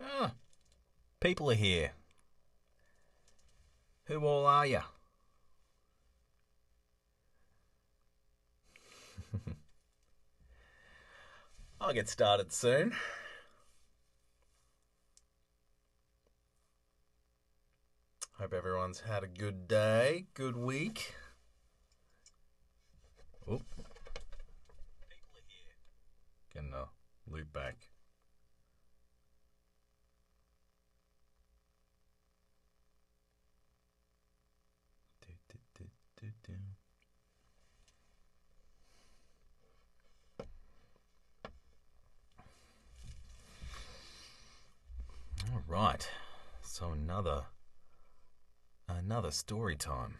Ah, people are here. Who all are you? I'll get started soon. Hope everyone's had a good day, good week. Oop. People are here. Getting a loop back. Right. So another story time.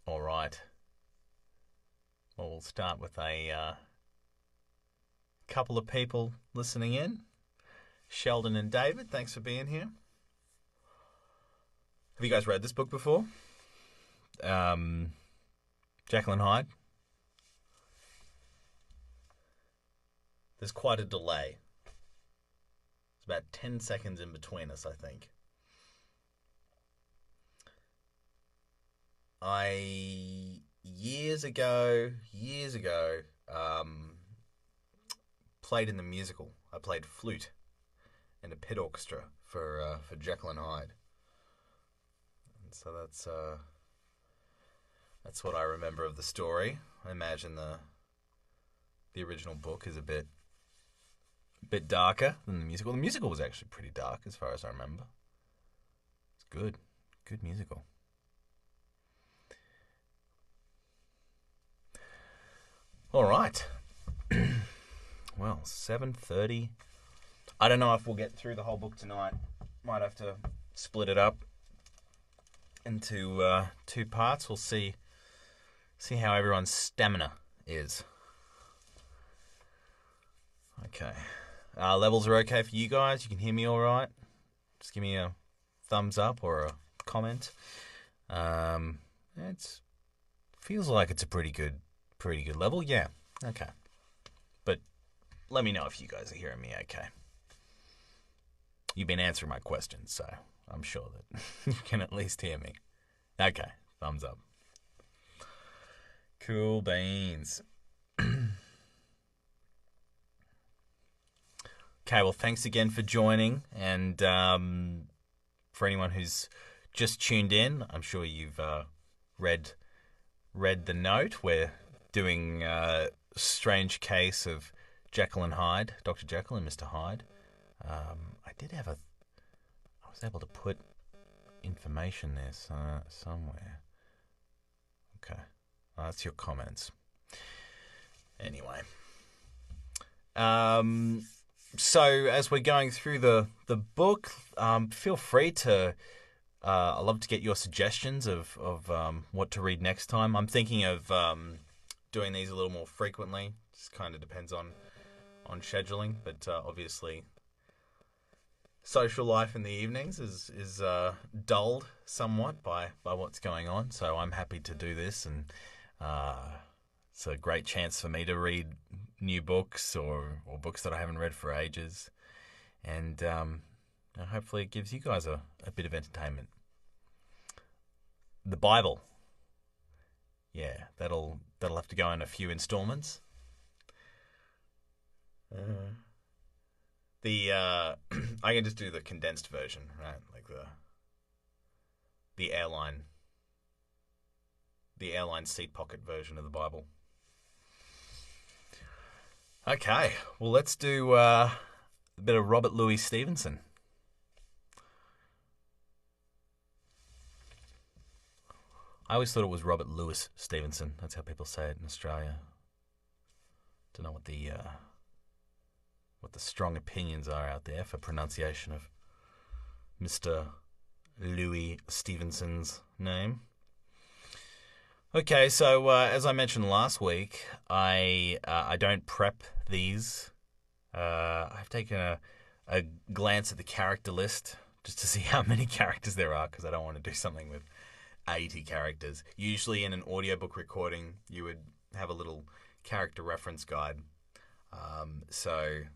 All right. Well, we'll start with a couple of people listening in. Sheldon and David, thanks for being here. Have you guys read this book before? Jekyll and Hyde? There's quite a delay. It's about 10 seconds in between us, I think. Years ago, played in the musical. I played flute in a pit orchestra for Jekyll and Hyde. And so that's what I remember of the story. I imagine the original book is a bit darker than the musical. The musical was actually pretty dark as far as I remember. It's good musical. All right. Well, 7:30. I don't know if we'll get through the whole book tonight. Might have to split it up into 2 parts. We'll see how everyone's stamina is. Okay. Levels are okay for you guys. You can hear me all right. Just give me a thumbs up or a comment. It feels like it's a pretty good level. Yeah. Okay. But let me know if you guys are hearing me okay. You've been answering my questions, so I'm sure that you can at least hear me. Okay. Thumbs up. Cool beans. Okay, well, thanks again for joining. And for anyone who's just tuned in, I'm sure you've read the note. We're doing a strange case of Jekyll and Hyde, Dr. Jekyll and Mr. Hyde. I was able to put information there somewhere. Okay, that's your comments. Anyway, so as we're going through the book, feel free to. I'd love to get your suggestions of what to read next time. I'm thinking of doing these a little more frequently. Just kind of depends on scheduling, but obviously social life in the evenings is dulled somewhat by what's going on. So I'm happy to do this, and it's a great chance for me to read new books or books that I haven't read for ages, and hopefully it gives you guys a bit of entertainment. The Bible, yeah, that'll have to go in a few installments. I can just do the condensed version, right? Like the airline seat pocket version of the Bible. Okay, well, let's do a bit of Robert Louis Stevenson. I always thought it was Robert Louis Stevenson. That's how people say it in Australia. Don't know what the strong opinions are out there for pronunciation of Mr. Louis Stevenson's name. Okay, so as I mentioned last week, I don't prep these. I've taken a glance at the character list just to see how many characters there are, because I don't want to do something with 80 characters. Usually in an audiobook recording, you would have a little character reference guide. So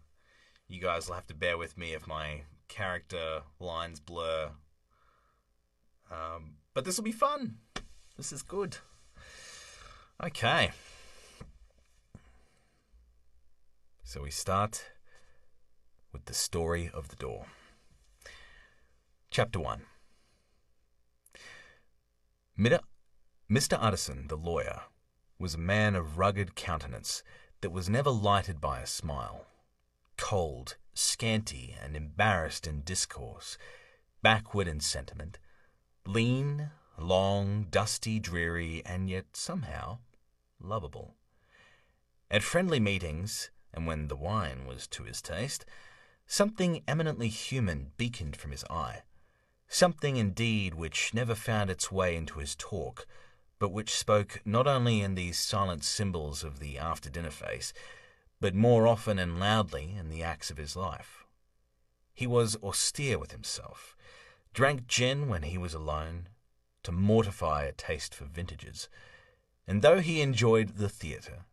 you guys will have to bear with me if my character lines blur But this will be fun. This is good. Okay. So we start with the story of the door. Chapter 1. Mr. Utterson, the lawyer, was a man of rugged countenance that was never lighted by a smile. Cold, scanty, and embarrassed in discourse, backward in sentiment, lean, long, dusty, dreary, and yet somehow lovable. At friendly meetings, and when the wine was to his taste, something eminently human beaconed from his eye, something indeed which never found its way into his talk, but which spoke not only in these silent symbols of the after-dinner face, but more often and loudly in the acts of his life. He was austere with himself, drank gin when he was alone, to mortify a taste for vintages, and though he enjoyed the theatre,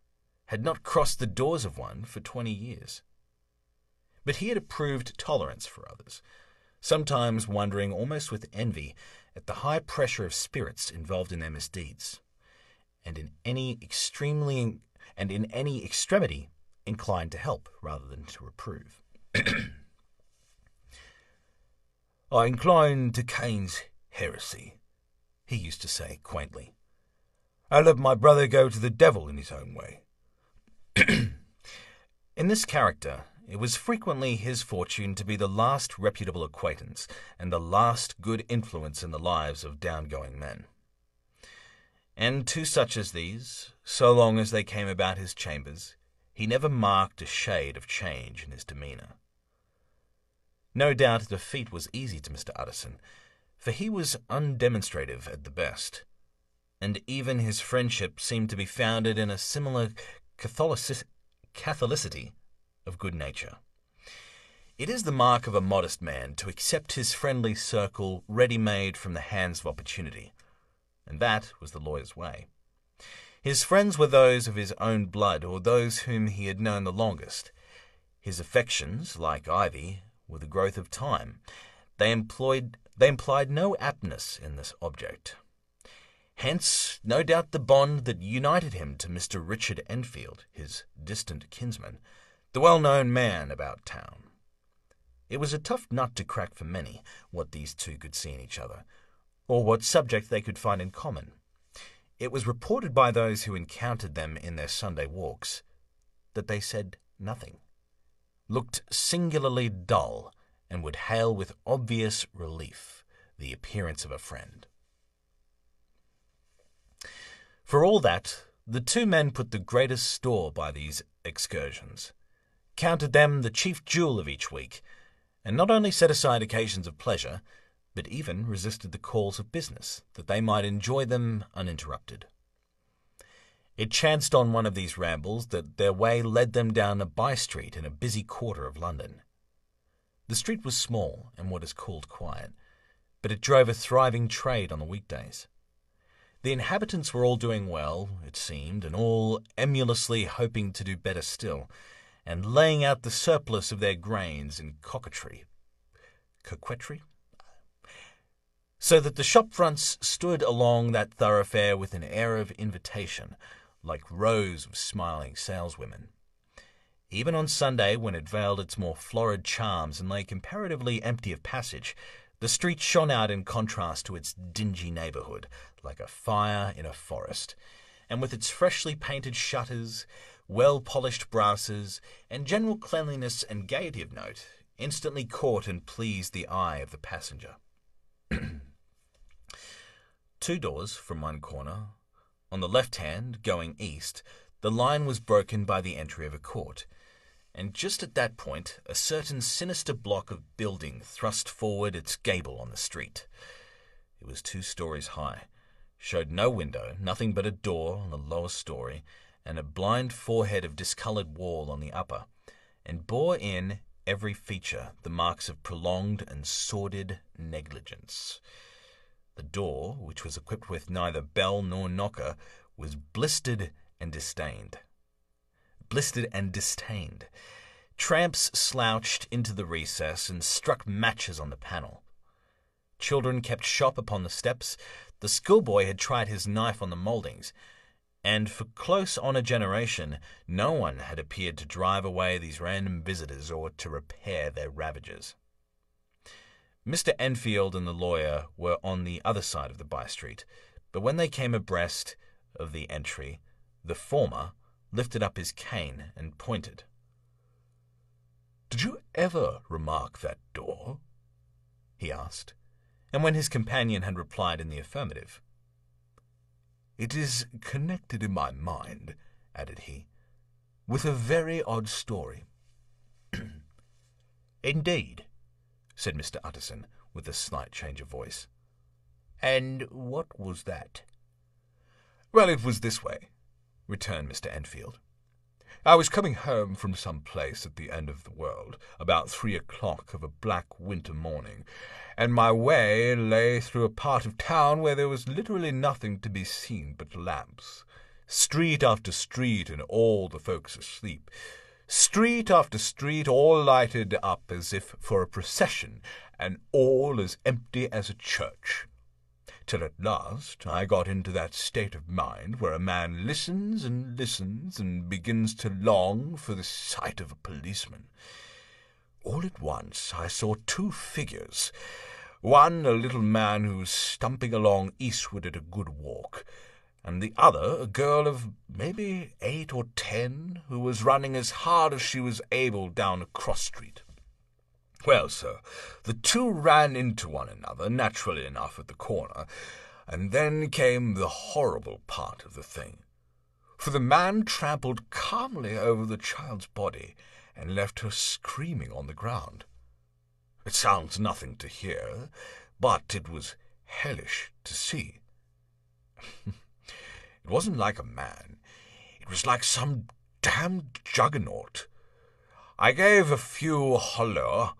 had not crossed the doors of one for 20 years. But he had approved tolerance for others, sometimes wondering almost with envy at the high pressure of spirits involved in their misdeeds, and in any extremity inclined to help rather than to reprove. "I incline to Cain's heresy," he used to say quaintly. "I'll let my brother go to the devil in his own way." In this character, it was frequently his fortune to be the last reputable acquaintance and the last good influence in the lives of down-going men. And to such as these, so long as they came about his chambers, he never marked a shade of change in his demeanour. No doubt the feat was easy to Mr. Utterson, for he was undemonstrative at the best, and even his friendship seemed to be founded in a similar catholicity of good nature. It is the mark of a modest man to accept his friendly circle ready-made from the hands of opportunity, and that was the lawyer's way. His friends were those of his own blood or those whom he had known the longest. His affections, like ivy, were the growth of time. They implied no aptness in this object. Hence, no doubt the bond that united him to Mr. Richard Enfield, his distant kinsman, the well-known man about town. It was a tough nut to crack for many, what these two could see in each other, or what subject they could find in common. It was reported by those who encountered them in their Sunday walks that they said nothing, looked singularly dull, and would hail with obvious relief the appearance of a friend. For all that, the two men put the greatest store by these excursions, counted them the chief jewel of each week, and not only set aside occasions of pleasure, but even resisted the calls of business, that they might enjoy them uninterrupted. It chanced on one of these rambles that their way led them down a by-street in a busy quarter of London. The street was small and what is called quiet, but it drove a thriving trade on the weekdays. The inhabitants were all doing well, it seemed, and all emulously hoping to do better still, and laying out the surplus of their grains in coquetry, so that the shop fronts stood along that thoroughfare with an air of invitation, like rows of smiling saleswomen. Even on Sunday, when it veiled its more florid charms and lay comparatively empty of passage, the street shone out in contrast to its dingy neighbourhood, like a fire in a forest, and with its freshly painted shutters, well-polished brasses, and general cleanliness and gaiety of note, instantly caught and pleased the eye of the passenger. 2 doors from one corner, on the left hand, going east, the line was broken by the entry of a court, and just at that point a certain sinister block of building thrust forward its gable on the street. It was 2 stories high, showed no window, nothing but a door on the lower story, and a blind forehead of discoloured wall on the upper, and bore in every feature the marks of prolonged and sordid negligence. The door, which was equipped with neither bell nor knocker, was blistered and disdained. Tramps slouched into the recess and struck matches on the panel. Children kept shop upon the steps. The schoolboy had tried his knife on the mouldings, and for close on a generation, no one had appeared to drive away these random visitors or to repair their ravages. Mr. Enfield and the lawyer were on the other side of the by-street, but when they came abreast of the entry, the former lifted up his cane and pointed. "Did you ever remark that door?" he asked, and when his companion had replied in the affirmative, "It is connected in my mind," added he, "with a very odd story." "Indeed," said Mr. Utterson, with a slight change of voice. "And what was that?" "Well, it was this way," returned Mr. Enfield. "I was coming home from some place at the end of the world, about 3 o'clock of a black winter morning, and my way lay through a part of town where there was literally nothing to be seen but lamps. Street after street, and all the folks asleep. Street after street, all lighted up as if for a procession, and all as empty as a church. Till at last I got into that state of mind where a man listens and begins to long for the sight of a policeman. All at once I saw two figures, one a little man who was stumping along eastward at a good walk, and the other a girl of maybe 8 or 10 who was running as hard as she was able down a cross-street. Well, sir, the two ran into one another, naturally enough, at the corner, and then came the horrible part of the thing. For the man trampled calmly over the child's body and left her screaming on the ground. It sounds nothing to hear, but it was hellish to see. It wasn't like a man. It was like some damned juggernaut. I gave a few holloa,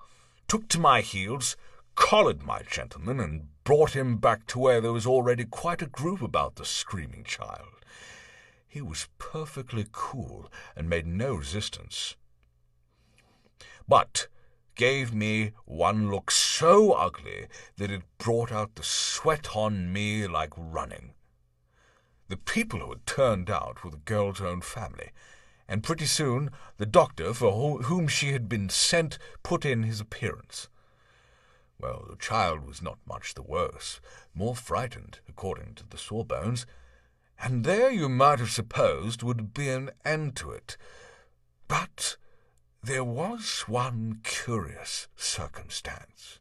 took to my heels, collared my gentleman, and brought him back to where there was already quite a group about the screaming child. He was perfectly cool and made no resistance, but gave me one look so ugly that it brought out the sweat on me like running. The people who had turned out were the girl's own family, and pretty soon the doctor for whom she had been sent put in his appearance. Well, the child was not much the worse, more frightened, according to the sawbones, and there you might have supposed would be an end to it. But there was one curious circumstance.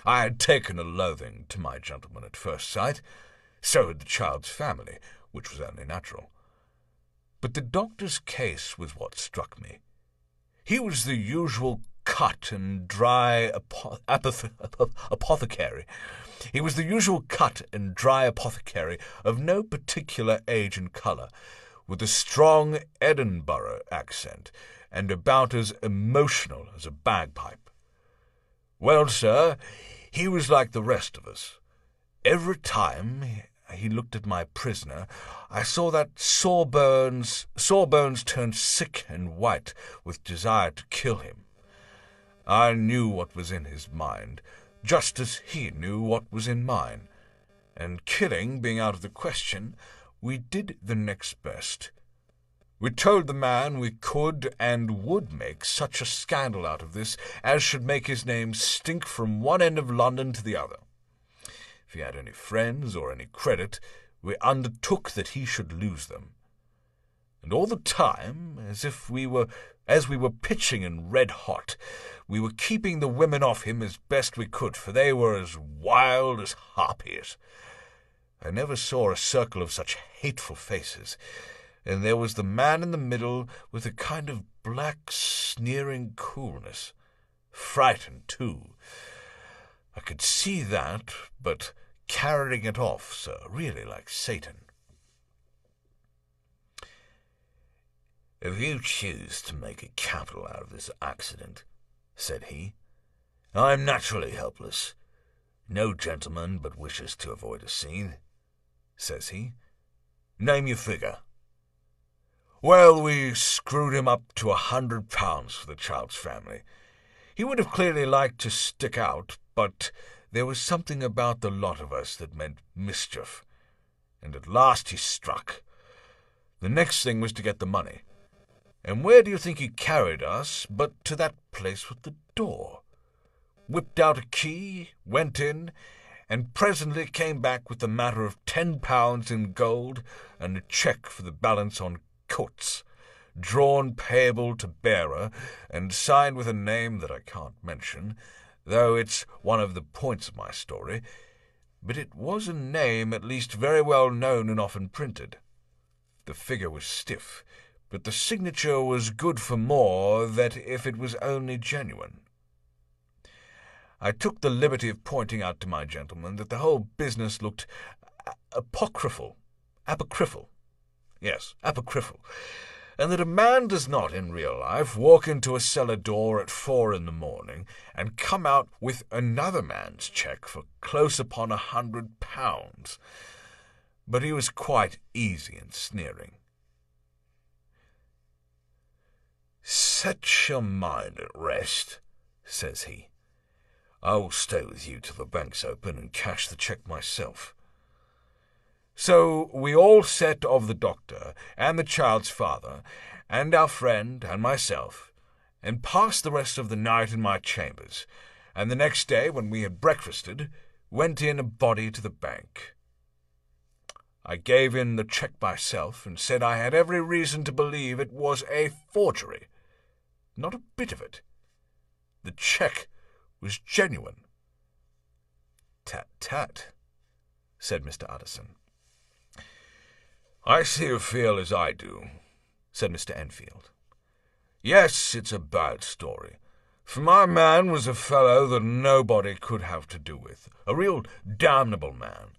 I had taken a loathing to my gentleman at first sight, so had the child's family, which was only natural. But the doctor's case was what struck me. He was the usual cut and dry apothecary. He was the usual cut and dry apothecary of no particular age and colour, with a strong Edinburgh accent, and about as emotional as a bagpipe. Well, sir, he was like the rest of us. Every time he looked at my prisoner, I saw that Sawbones turned sick and white with desire to kill him. I knew what was in his mind, just as he knew what was in mine, and killing being out of the question, we did the next best. We told the man we could and would make such a scandal out of this as should make his name stink from one end of London to the other. If he had any friends or any credit, we undertook that he should lose them. And all the time, as we were pitching and red hot, we were keeping the women off him as best we could, for they were as wild as harpies. I never saw a circle of such hateful faces, and there was the man in the middle with a kind of black, sneering coolness. Frightened, too. I could see that, but carrying it off, sir, really like Satan. "If you choose to make a capital out of this accident," said he, "I am naturally helpless. No gentleman but wishes to avoid a scene," says he. "Name your figure." Well, we screwed him up to £100 for the child's family. He would have clearly liked to stick out, but there was something about the lot of us that meant mischief. And at last he struck. The next thing was to get the money. And where do you think he carried us but to that place with the door? Whipped out a key, went in, and presently came back with the matter of £10 in gold and a cheque for the balance on Coates, drawn payable to bearer, and signed with a name that I can't mention, though it's one of the points of my story, but it was a name at least very well known and often printed. The figure was stiff, but the signature was good for more than if it was only genuine. I took the liberty of pointing out to my gentleman that the whole business looked apocryphal, and that a man does not, in real life, walk into a cellar door at 4 a.m. and come out with another man's cheque for close upon £100. But he was quite easy and sneering. "Set your mind at rest," says he. "I will stay with you till the bank's open and cash the cheque myself." So we all set of the doctor and the child's father and our friend and myself, and passed the rest of the night in my chambers, and the next day, when we had breakfasted, went in a body to the bank. I gave in the cheque myself, and said I had every reason to believe it was a forgery. Not a bit of it. The cheque was genuine. "Tut, tut," said Mr. Utterson. "I see you feel as I do," said Mr. Enfield. "Yes, it's a bad story, for my man was a fellow that nobody could have to do with, a real damnable man,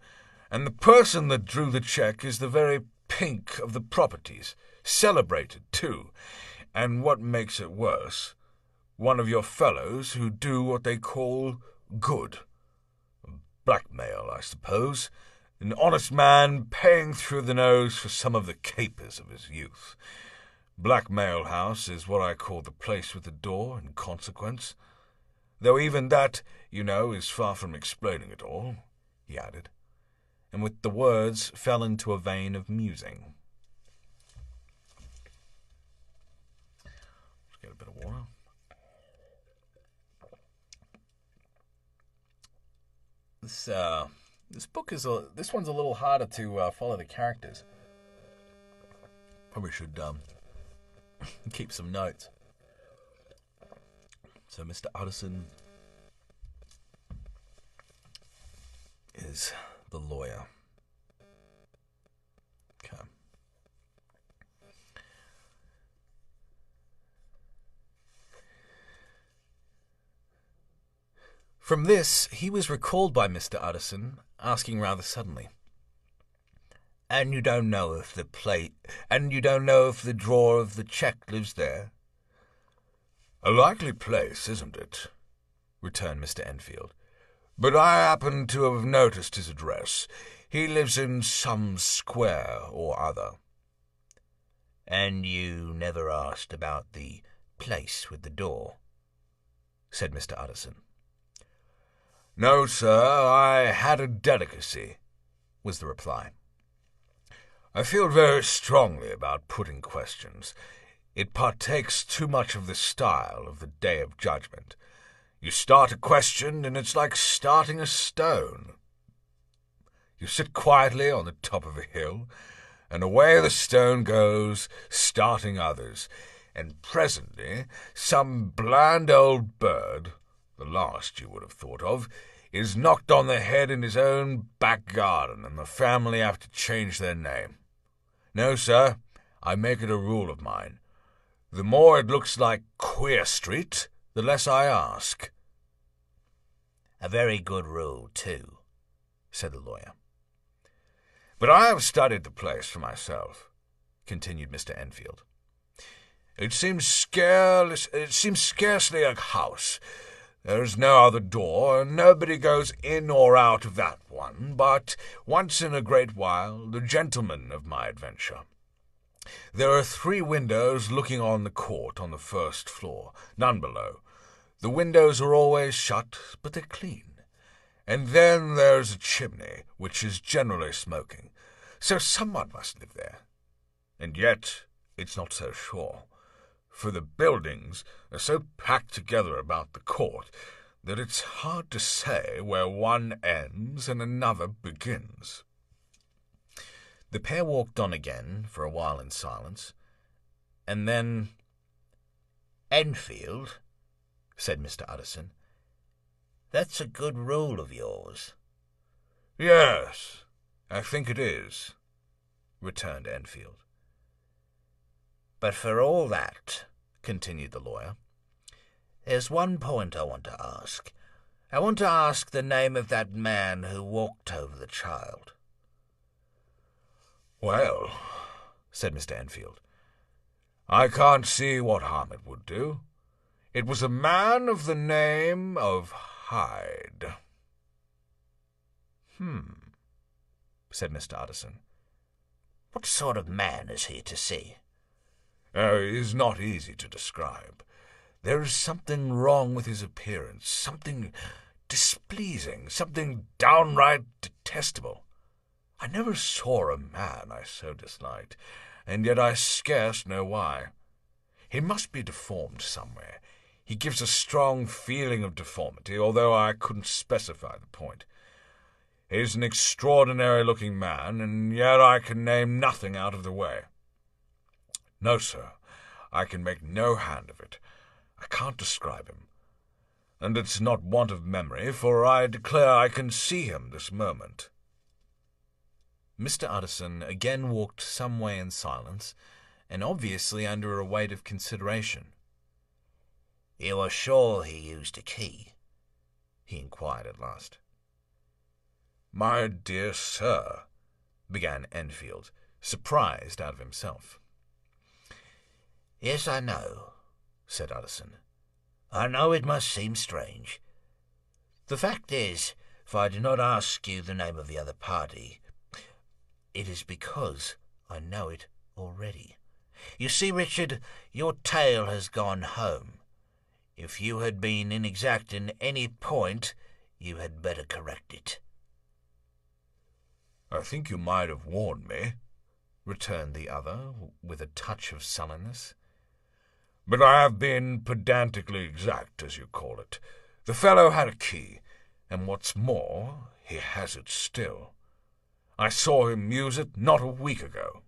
and the person that drew the cheque is the very pink of the properties, celebrated too, and what makes it worse, one of your fellows who do what they call good. Blackmail, I suppose. An honest man paying through the nose for some of the capers of his youth. Blackmail House is what I call the place with the door, in consequence. Though even that, you know, is far from explaining it all," he added, and with the words fell into a vein of musing. Let's get a bit of water. This book this one's a little harder to follow the characters. Probably should keep some notes. So Mr. Utterson is the lawyer. Okay. From this, he was recalled by Mr. Utterson, asking rather suddenly, "And you don't know if the drawer of the cheque lives there?" "A likely place, isn't it?" returned Mr. Enfield. "But I happen to have noticed his address. He lives in some square or other." "And you never asked about the place with the door?" said Mr. Utterson. "No, sir, I had a delicacy," was the reply. "I feel very strongly about putting questions. It partakes too much of the style of the Day of Judgment. You start a question, and it's like starting a stone. You sit quietly on the top of a hill, and away the stone goes, starting others, and presently some bland old bird, the last you would have thought of, is knocked on the head in his own back garden, and the family have to change their name. No, sir, I make it a rule of mine. The more it looks like Queer Street, the less I ask." "A very good rule, too," said the lawyer. "But I have studied the place for myself," continued Mr. Enfield. It seems scarcely a house. There is no other door, and nobody goes in or out of that one, but once in a great while the gentleman of my adventure. There are 3 windows looking on the court on the first floor, none below. The windows are always shut, but they're clean, And then there's a chimney, which is generally smoking, so someone must live there. And yet it's not so sure, for the buildings are so packed together about the court that it's hard to say where one ends and another begins. The pair walked on again for a while in silence, and then, "Enfield," said Mr. Utterson, "that's a good rule of yours." "Yes, I think it is," returned Enfield. "But for all that," continued the lawyer, "there's one point I want to ask. I want to ask the name of that man who walked over the child." "Well," said Mr. Enfield, "I can't see what harm it would do. It was a man of the name of Hyde." said Mr. Utterson. "What sort of man is he to see?" It is not easy to describe. There is something wrong with his appearance, something displeasing, something downright detestable. I never saw a man I so disliked, and yet I scarce know why. He must be deformed somewhere. He gives a strong feeling of deformity, although I couldn't specify the point. He is an extraordinary-looking man, and yet I can name nothing out of the way. No, sir, I can make no hand of it. I can't describe him. And it's not want of memory, for I declare I can see him this moment. Mr. Utterson again walked some way in silence, and obviously under a weight of consideration. "You are sure he used a key?" he inquired at last. "My dear sir," began Enfield, surprised out of himself. "Yes, I know," said Utterson. "I know it must seem strange. The fact is, if I do not ask you the name of the other party, it is because I know it already. You see, Richard, your tale has gone home. If you had been inexact in any point, you had better correct it." "I think you might have warned me," returned the other, with a touch of sullenness. "But I have been pedantically exact, as you call it. The fellow had a key, and what's more, he has it still. I saw him use it not a week ago."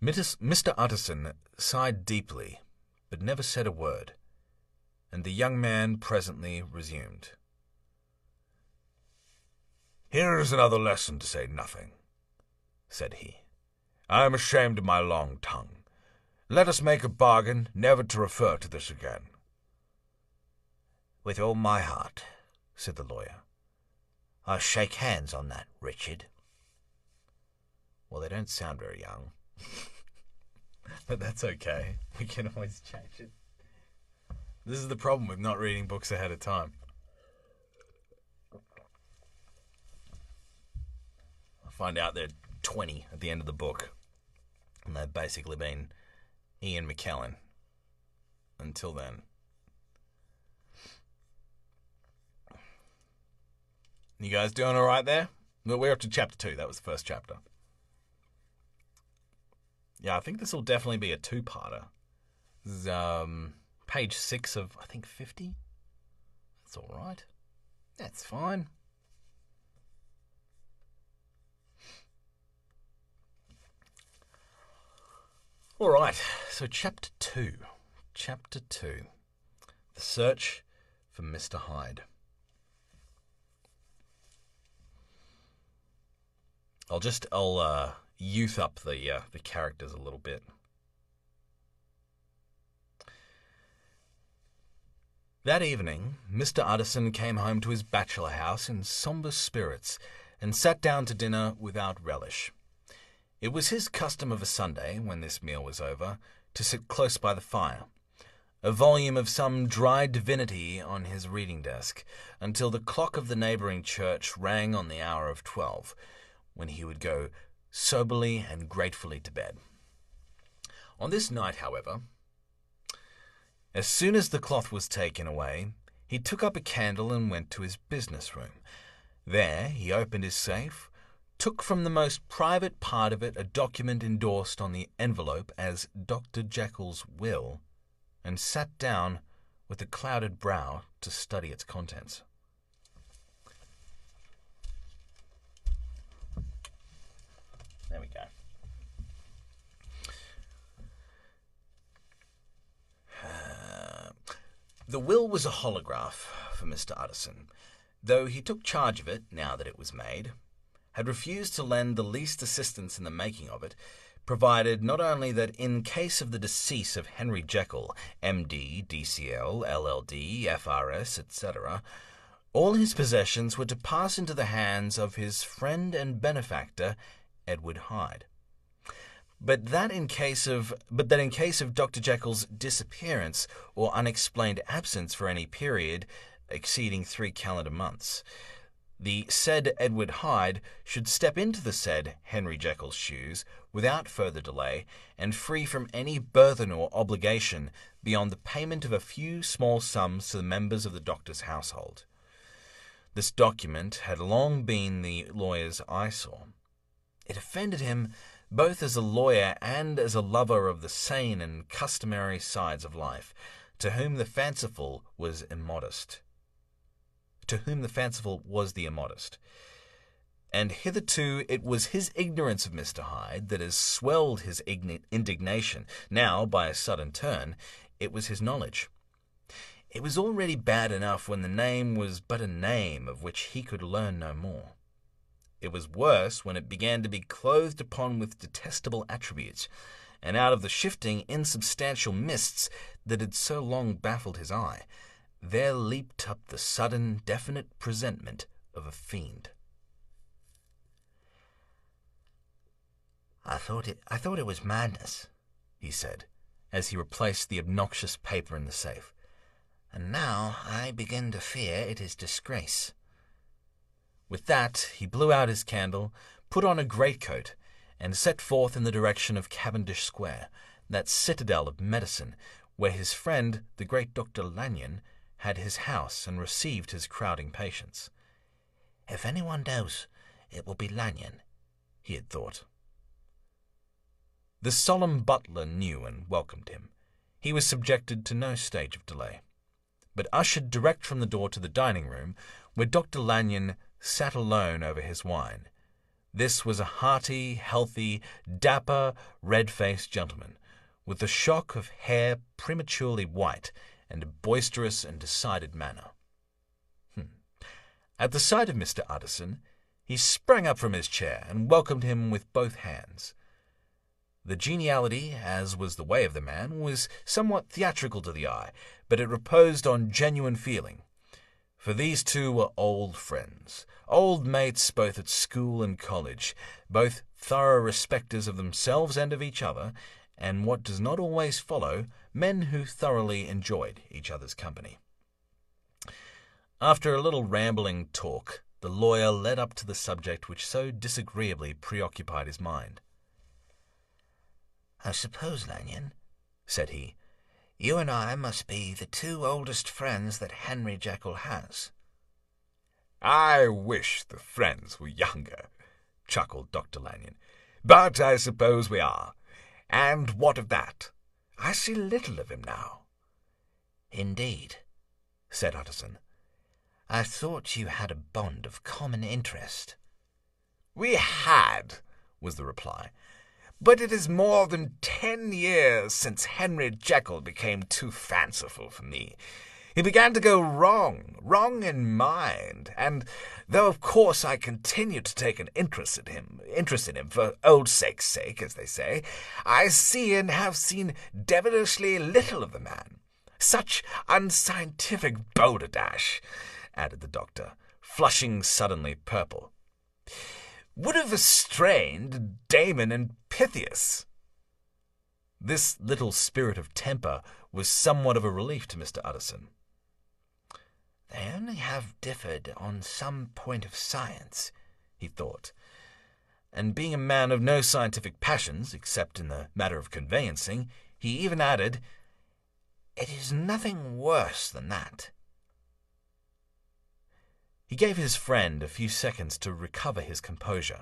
Mr. Utterson sighed deeply, but never said a word, and the young man presently resumed. "Here is another lesson to say nothing," said he. "I am ashamed of my long tongue. Let us make a bargain never to refer to this again." "With all my heart," said the lawyer. "I'll shake hands on that, Richard." Well, they don't sound very young. But that's okay. We can always change it. This is the problem with not reading books ahead of time. I find out they're 20 at the end of the book, and they've basically been Ian McKellen until then. You guys doing all right there? We're up to chapter 2. That was the first chapter. Yeah, I think this will definitely be a two-parter. This is page 6 of, I think, 50. That's all right. That's fine. All right, so chapter 2. Chapter 2. The Search for Mr. Hyde. I'll youth up the characters a little bit. That evening, Mr. Utterson came home to his bachelor house in sombre spirits and sat down to dinner without relish. It was his custom of a Sunday, when this meal was over, to sit close by the fire, a volume of some dry divinity on his reading desk, until the clock of the neighbouring church rang on the hour of 12, when he would go soberly and gratefully to bed. On this night, however, As soon as the cloth was taken away, he took up a candle and went to his business room. There he opened his safe, took from the most private part of it a document endorsed on the envelope as Dr. Jekyll's will, and sat down with a clouded brow to study its contents. There we go. The will was a holograph for Mr. Utterson, though he took charge of it now that it was made, had refused to lend the least assistance in the making of it, provided not only that in case of the decease of Henry Jekyll, M.D., D.C.L., LL.D., F.R.S., etc., all his possessions were to pass into the hands of his friend and benefactor, Edward Hyde. But that in case of Dr. Jekyll's disappearance or unexplained absence for any period exceeding 3 calendar months, the said Edward Hyde should step into the said Henry Jekyll's shoes without further delay and free from any burthen or obligation beyond the payment of a few small sums to the members of the doctor's household. This document had long been the lawyer's eyesore. It offended him both as a lawyer and as a lover of the sane and customary sides of life, to whom the fanciful was the immodest. And hitherto it was his ignorance of Mr. Hyde that has swelled his indignation. Now, by a sudden turn, it was his knowledge. It was already bad enough when the name was but a name of which he could learn no more. It was worse when it began to be clothed upon with detestable attributes, and out of the shifting, insubstantial mists that had so long baffled his eye, there leaped up the sudden, definite presentment of a fiend. I thought it was madness," he said, as he replaced the obnoxious paper in the safe. "And now I begin to fear it is disgrace." With that, he blew out his candle, put on a greatcoat, and set forth in the direction of Cavendish Square, that citadel of medicine, where his friend, the great Dr. Lanyon, had his house and received his crowding patients. If anyone knows, it will be Lanyon, he had thought. The solemn butler knew and welcomed him. He was subjected to no stage of delay, but ushered direct from the door to the dining-room, where Dr. Lanyon sat alone over his wine. This was a hearty, healthy, dapper, red-faced gentleman, with a shock of hair prematurely white and a boisterous and decided manner. At the sight of Mr. Utterson, he sprang up from his chair and welcomed him with both hands. The geniality, as was the way of the man, was somewhat theatrical to the eye, but it reposed on genuine feeling. For these two were old friends, old mates both at school and college, both thorough respecters of themselves and of each other, and what does not always follow, men who thoroughly enjoyed each other's company. After a little rambling talk, the lawyer led up to the subject which so disagreeably preoccupied his mind. "I suppose, Lanyon," said he, "you and I must be the two oldest friends that Henry Jekyll has." "I wish the friends were younger," chuckled Dr. Lanyon. "But I suppose we are. And what of that? I see little of him now." "Indeed," said Utterson. "I thought you had a bond of common interest." "We had," was the reply. "But it is more than 10 years since Henry Jekyll became too fanciful for me. He began to go wrong in mind, and though of course I continue to take an interest in him for old sake's sake, as they say, I see and have seen devilishly little of the man. Such unscientific balderdash," added the doctor, flushing suddenly purple, "would have restrained Damon and Pythias." This little spirit of temper was somewhat of a relief to Mr. Utterson. "They only have differed on some point of science," he thought, and being a man of no scientific passions, except in the matter of conveyancing, he even added, It is nothing worse than that. He gave his friend a few seconds to recover his composure,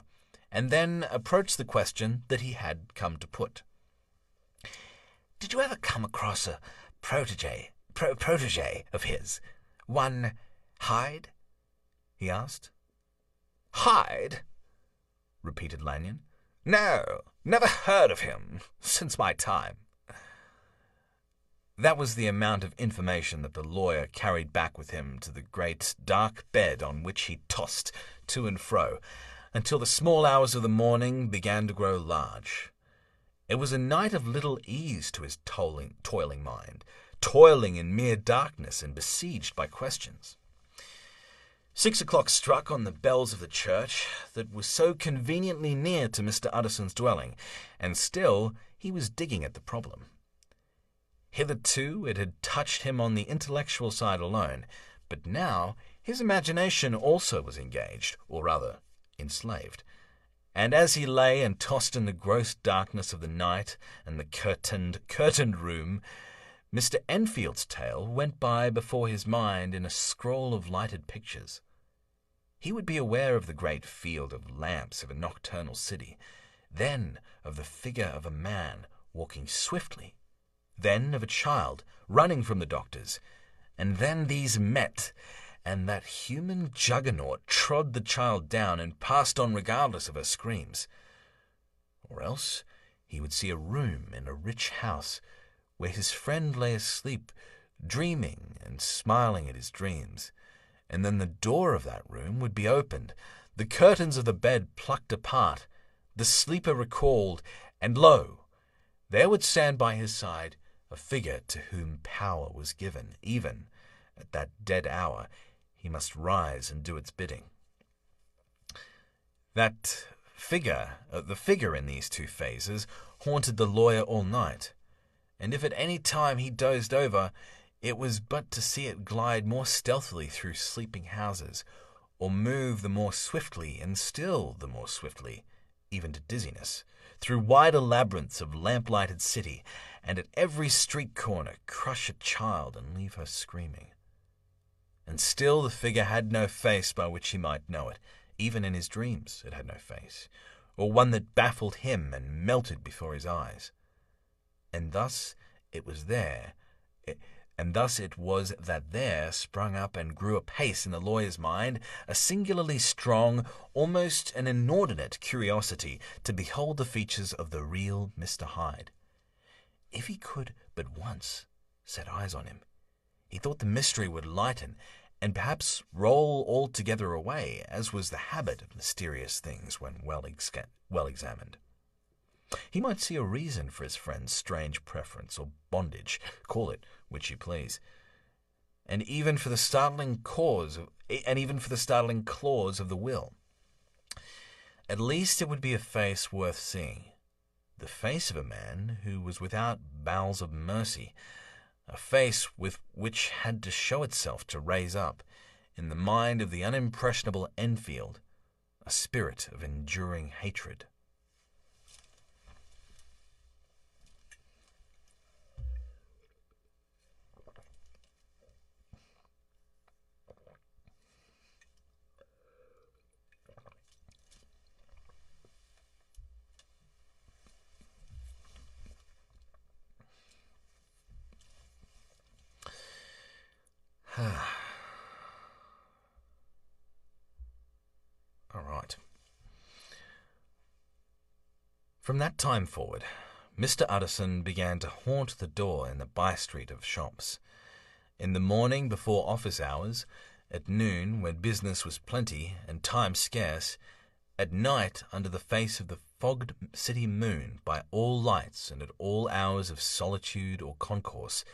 and then approached the question that he had come to put. Did you ever come across a protege of his? One Hyde? He asked. Hyde? Repeated Lanyon. No, never heard of him since my time. That was the amount of information that the lawyer carried back with him to the great dark bed on which he tossed to and fro, until the small hours of the morning began to grow large. It was a night of little ease to his toiling mind, toiling in mere darkness and besieged by questions. 6 o'clock struck on the bells of the church that was so conveniently near to Mr. Utterson's dwelling, and still he was digging at the problem. Hitherto it had touched him on the intellectual side alone, but now his imagination also was engaged, or rather enslaved. And as he lay and tossed in the gross darkness of the night and the curtained room, Mr. Enfield's tale went by before his mind in a scroll of lighted pictures. He would be aware of the great field of lamps of a nocturnal city, then of the figure of a man walking swiftly, then of a child running from the doctors, and then these met, and that human juggernaut trod the child down and passed on regardless of her screams. Or else he would see a room in a rich house where his friend lay asleep, dreaming and smiling at his dreams, and then the door of that room would be opened, the curtains of the bed plucked apart, the sleeper recalled, and lo, there would stand by his side a figure to whom power was given. Even at that dead hour he must rise and do its bidding. That figure, the figure in these two phases, haunted the lawyer all night, and if at any time he dozed over, it was but to see it glide more stealthily through sleeping houses, or move the more swiftly and still the more swiftly, even to dizziness, through wider labyrinths of lamp-lighted city, and at every street corner crush a child and leave her screaming. And still the figure had no face by which he might know it. Even in his dreams it had no face, or one that baffled him and melted before his eyes. And thus it was that there sprung up and grew apace in the lawyer's mind a singularly strong, almost an inordinate curiosity to behold the features of the real Mr. Hyde. If he could but once set eyes on him, he thought the mystery would lighten and perhaps roll altogether away, as was the habit of mysterious things when well examined. He might see a reason for his friend's strange preference or bondage, call it which you please, and even for the startling clause of the will. At least it would be a face worth seeing, the face of a man who was without bowels of mercy, a face with which had to show itself to raise up, in the mind of the unimpressionable Enfield, a spirit of enduring hatred. All right. From that time forward, Mr. Utterson began to haunt the door in the by-street of shops. In the morning before office hours, at noon when business was plenty and time scarce, at night under the face of the fogged city moon, by all lights and at all hours of solitude or concourse,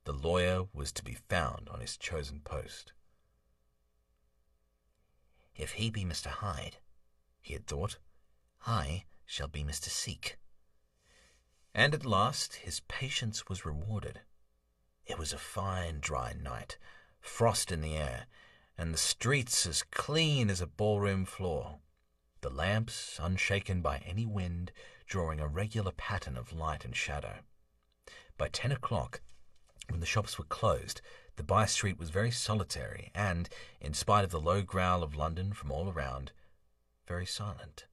the lawyer was to be found on his chosen post. If he be Mr. Hyde, he had thought, I shall be Mr. Seek. And at last his patience was rewarded. It was a fine dry night, frost in the air, and the streets as clean as a ballroom floor, the lamps unshaken by any wind, drawing a regular pattern of light and shadow. By 10 o'clock, When the shops were closed, the by-street was very solitary and, in spite of the low growl of London from all around, very silent.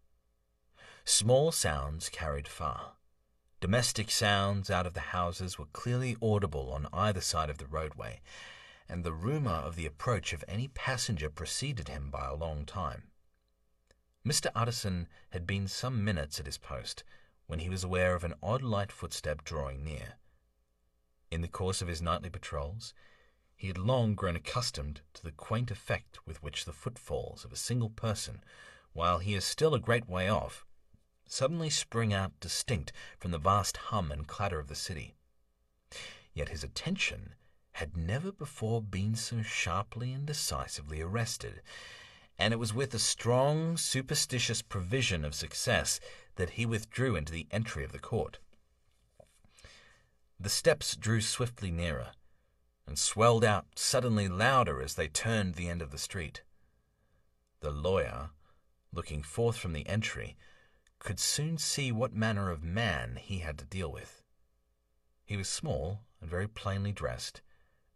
Small sounds carried far. Domestic sounds out of the houses were clearly audible on either side of the roadway, and the rumour of the approach of any passenger preceded him by a long time. Mr. Utterson had been some minutes at his post when he was aware of an odd light footstep drawing near. In the course of his nightly patrols, he had long grown accustomed to the quaint effect with which the footfalls of a single person, while he is still a great way off, suddenly spring out distinct from the vast hum and clatter of the city. Yet his attention had never before been so sharply and decisively arrested, and it was with a strong, superstitious prevision of success that he withdrew into the entry of the court. The steps drew swiftly nearer, and swelled out suddenly louder as they turned the end of the street. The lawyer, looking forth from the entry, could soon see what manner of man he had to deal with. He was small and very plainly dressed,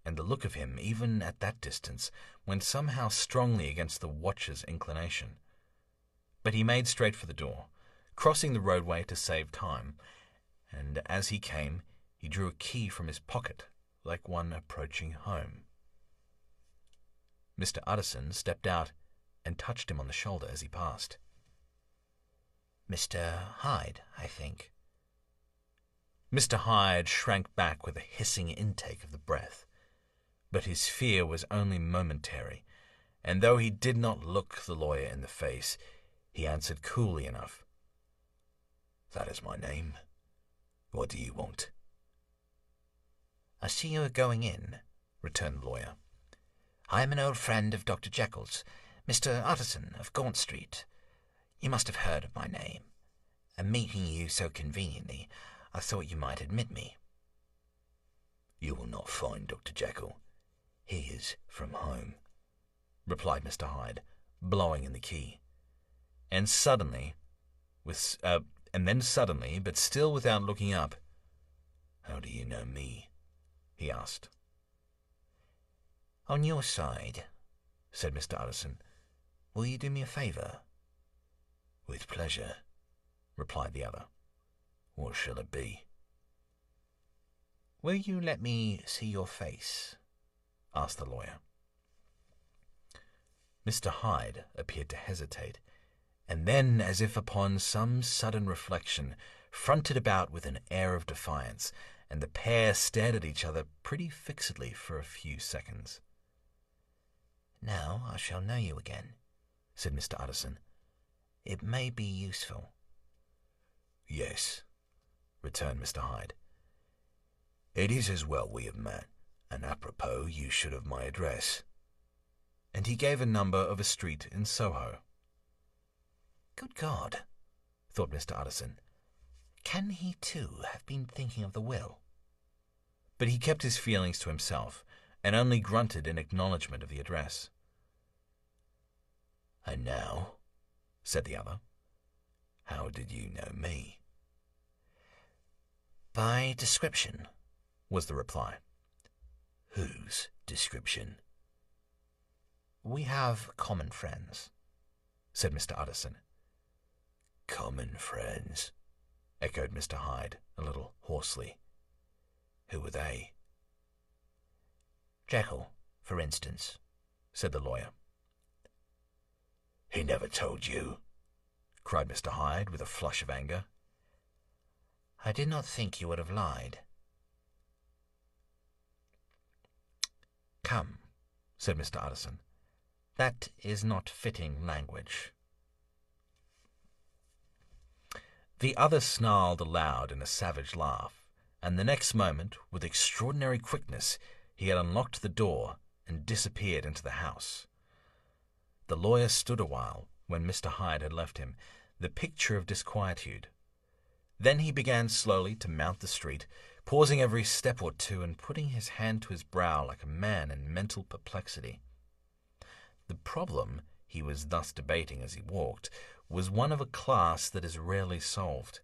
and the look of him, even at that distance, went somehow strongly against the watcher's inclination. But he made straight for the door, crossing the roadway to save time, and as he came, he drew a key from his pocket, like one approaching home. Mr. Utterson stepped out and touched him on the shoulder as he passed. "Mr. Hyde, I think." Mr. Hyde shrank back with a hissing intake of the breath, but his fear was only momentary, and though he did not look the lawyer in the face, he answered coolly enough, "That is my name. What do you want?" "I see you are going in," returned the lawyer. "I am an old friend of Dr. Jekyll's, Mr. Utterson of Gaunt Street. You must have heard of my name, and meeting you so conveniently, I thought you might admit me." "You will not find Dr. Jekyll. He is from home," replied Mr. Hyde, blowing in the key. And suddenly, but still without looking up, "How do you know me?" he asked. "On your side," said Mr. Utterson, "will you do me a favour?" "With pleasure," replied the other. "What shall it be?" "Will you let me see your face?" asked the lawyer. Mr. Hyde appeared to hesitate, and then, as if upon some sudden reflection, fronted about with an air of defiance, and the pair stared at each other pretty fixedly for a few seconds. "Now I shall know you again," said Mr. Utterson. "It may be useful." "Yes," returned Mr. Hyde. "It is as well we have met, and apropos you should have my address." And he gave a number of a street in Soho. "Good God," thought Mr. Utterson. "Can he too have been thinking of the will?" But he kept his feelings to himself, and only grunted in acknowledgment of the address. "And now," said the other, "how did you know me?" "By description," was the reply. "Whose description?" "We have common friends," said Mr. Utterson. "Common friends," echoed Mr. Hyde a little hoarsely. "Who are they?" "Jekyll, for instance," said the lawyer. "He never told you?" cried Mr. Hyde with a flush of anger. "I did not think you would have lied." "Come," said Mr. Utterson. "That is not fitting language." The other snarled aloud in a savage laugh, and the next moment, with extraordinary quickness, he had unlocked the door and disappeared into the house. The lawyer stood a while, when Mr. Hyde had left him, the picture of disquietude. Then he began slowly to mount the street, pausing every step or two and putting his hand to his brow like a man in mental perplexity. The problem he was thus debating as he walked was one of a class that is rarely solved.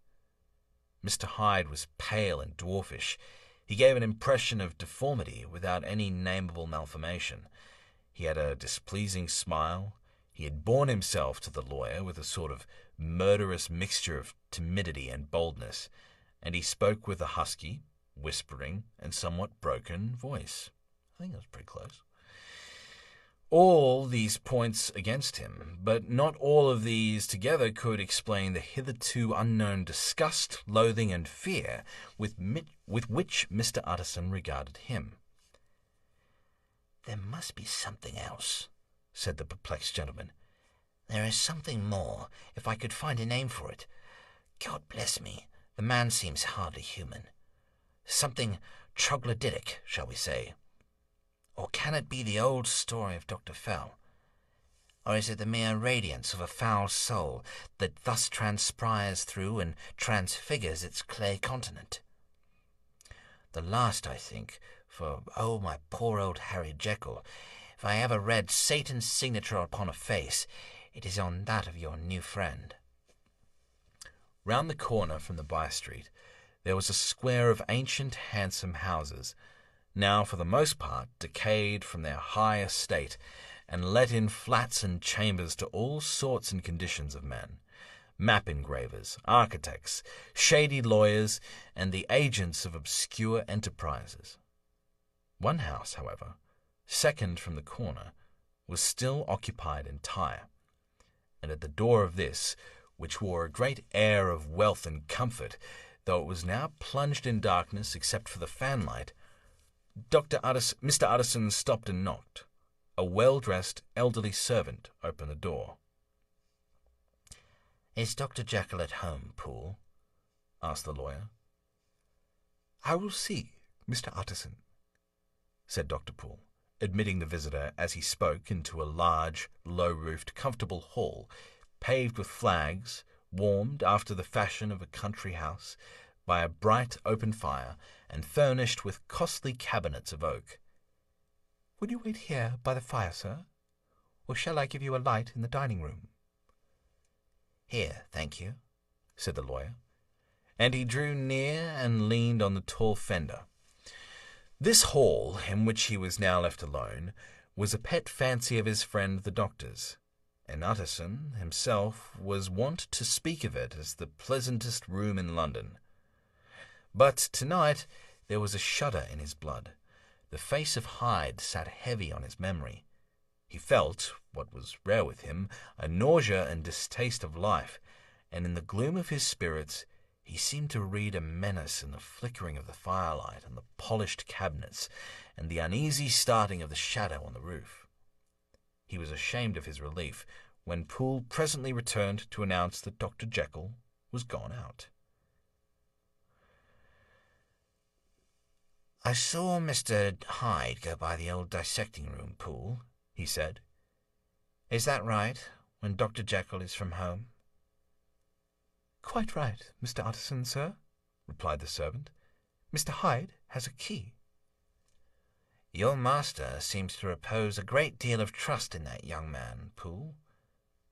Mr. Hyde was pale and dwarfish. He gave an impression of deformity without any nameable malformation. He had a displeasing smile. He had borne himself to the lawyer with a sort of murderous mixture of timidity and boldness, and he spoke with a husky, whispering, and somewhat broken voice. I think that was pretty close. All these points against him, but not all of these together could explain the hitherto unknown disgust, loathing, and fear with which Mr. Utterson regarded him. "There must be something else," said the perplexed gentleman. "There is something more, if I could find a name for it. God bless me, the man seems hardly human. Something troglodytic, shall we say? Or can it be the old story of Dr. Fell? Or is it the mere radiance of a foul soul that thus transpires through and transfigures its clay continent? The last, I think, for, oh, my poor old Harry Jekyll, if I ever read Satan's signature upon a face, it is on that of your new friend." Round the corner from the by-street, there was a square of ancient, handsome houses, now for the most part decayed from their high estate, and let in flats and chambers to all sorts and conditions of men, map engravers, architects, shady lawyers, and the agents of obscure enterprises. One house, however, second from the corner, was still occupied entire, and at the door of this, which wore a great air of wealth and comfort, though it was now plunged in darkness except for the fanlight, Mr. Utterson stopped and knocked. A well-dressed, elderly servant opened the door. "Is Dr. Jekyll at home, Poole?" asked the lawyer. "I will see, Mr. Utterson," said Dr. Poole, admitting the visitor as he spoke into a large, low-roofed, comfortable hall, paved with flags, warmed, after the fashion of a country house, by a bright open fire, and furnished with costly cabinets of oak. "Will you wait here by the fire, sir? Or shall I give you a light in the dining-room?" "Here, thank you," said the lawyer, and he drew near and leaned on the tall fender. This hall, in which he was now left alone, was a pet fancy of his friend the doctor's, and Utterson himself was wont to speak of it as the pleasantest room in London. But tonight there was a shudder in his blood. The face of Hyde sat heavy on his memory. He felt, what was rare with him, a nausea and distaste of life, and in the gloom of his spirits he seemed to read a menace in the flickering of the firelight and the polished cabinets, and the uneasy starting of the shadow on the roof. He was ashamed of his relief when Poole presently returned to announce that Dr. Jekyll was gone out. "I saw Mr. Hyde go by the old dissecting-room, Poole," he said. "Is that right, when Dr. Jekyll is from home?" "Quite right, Mr. Utterson, sir," replied the servant. "Mr. Hyde has a key." "Your master seems to repose a great deal of trust in that young man, Poole,"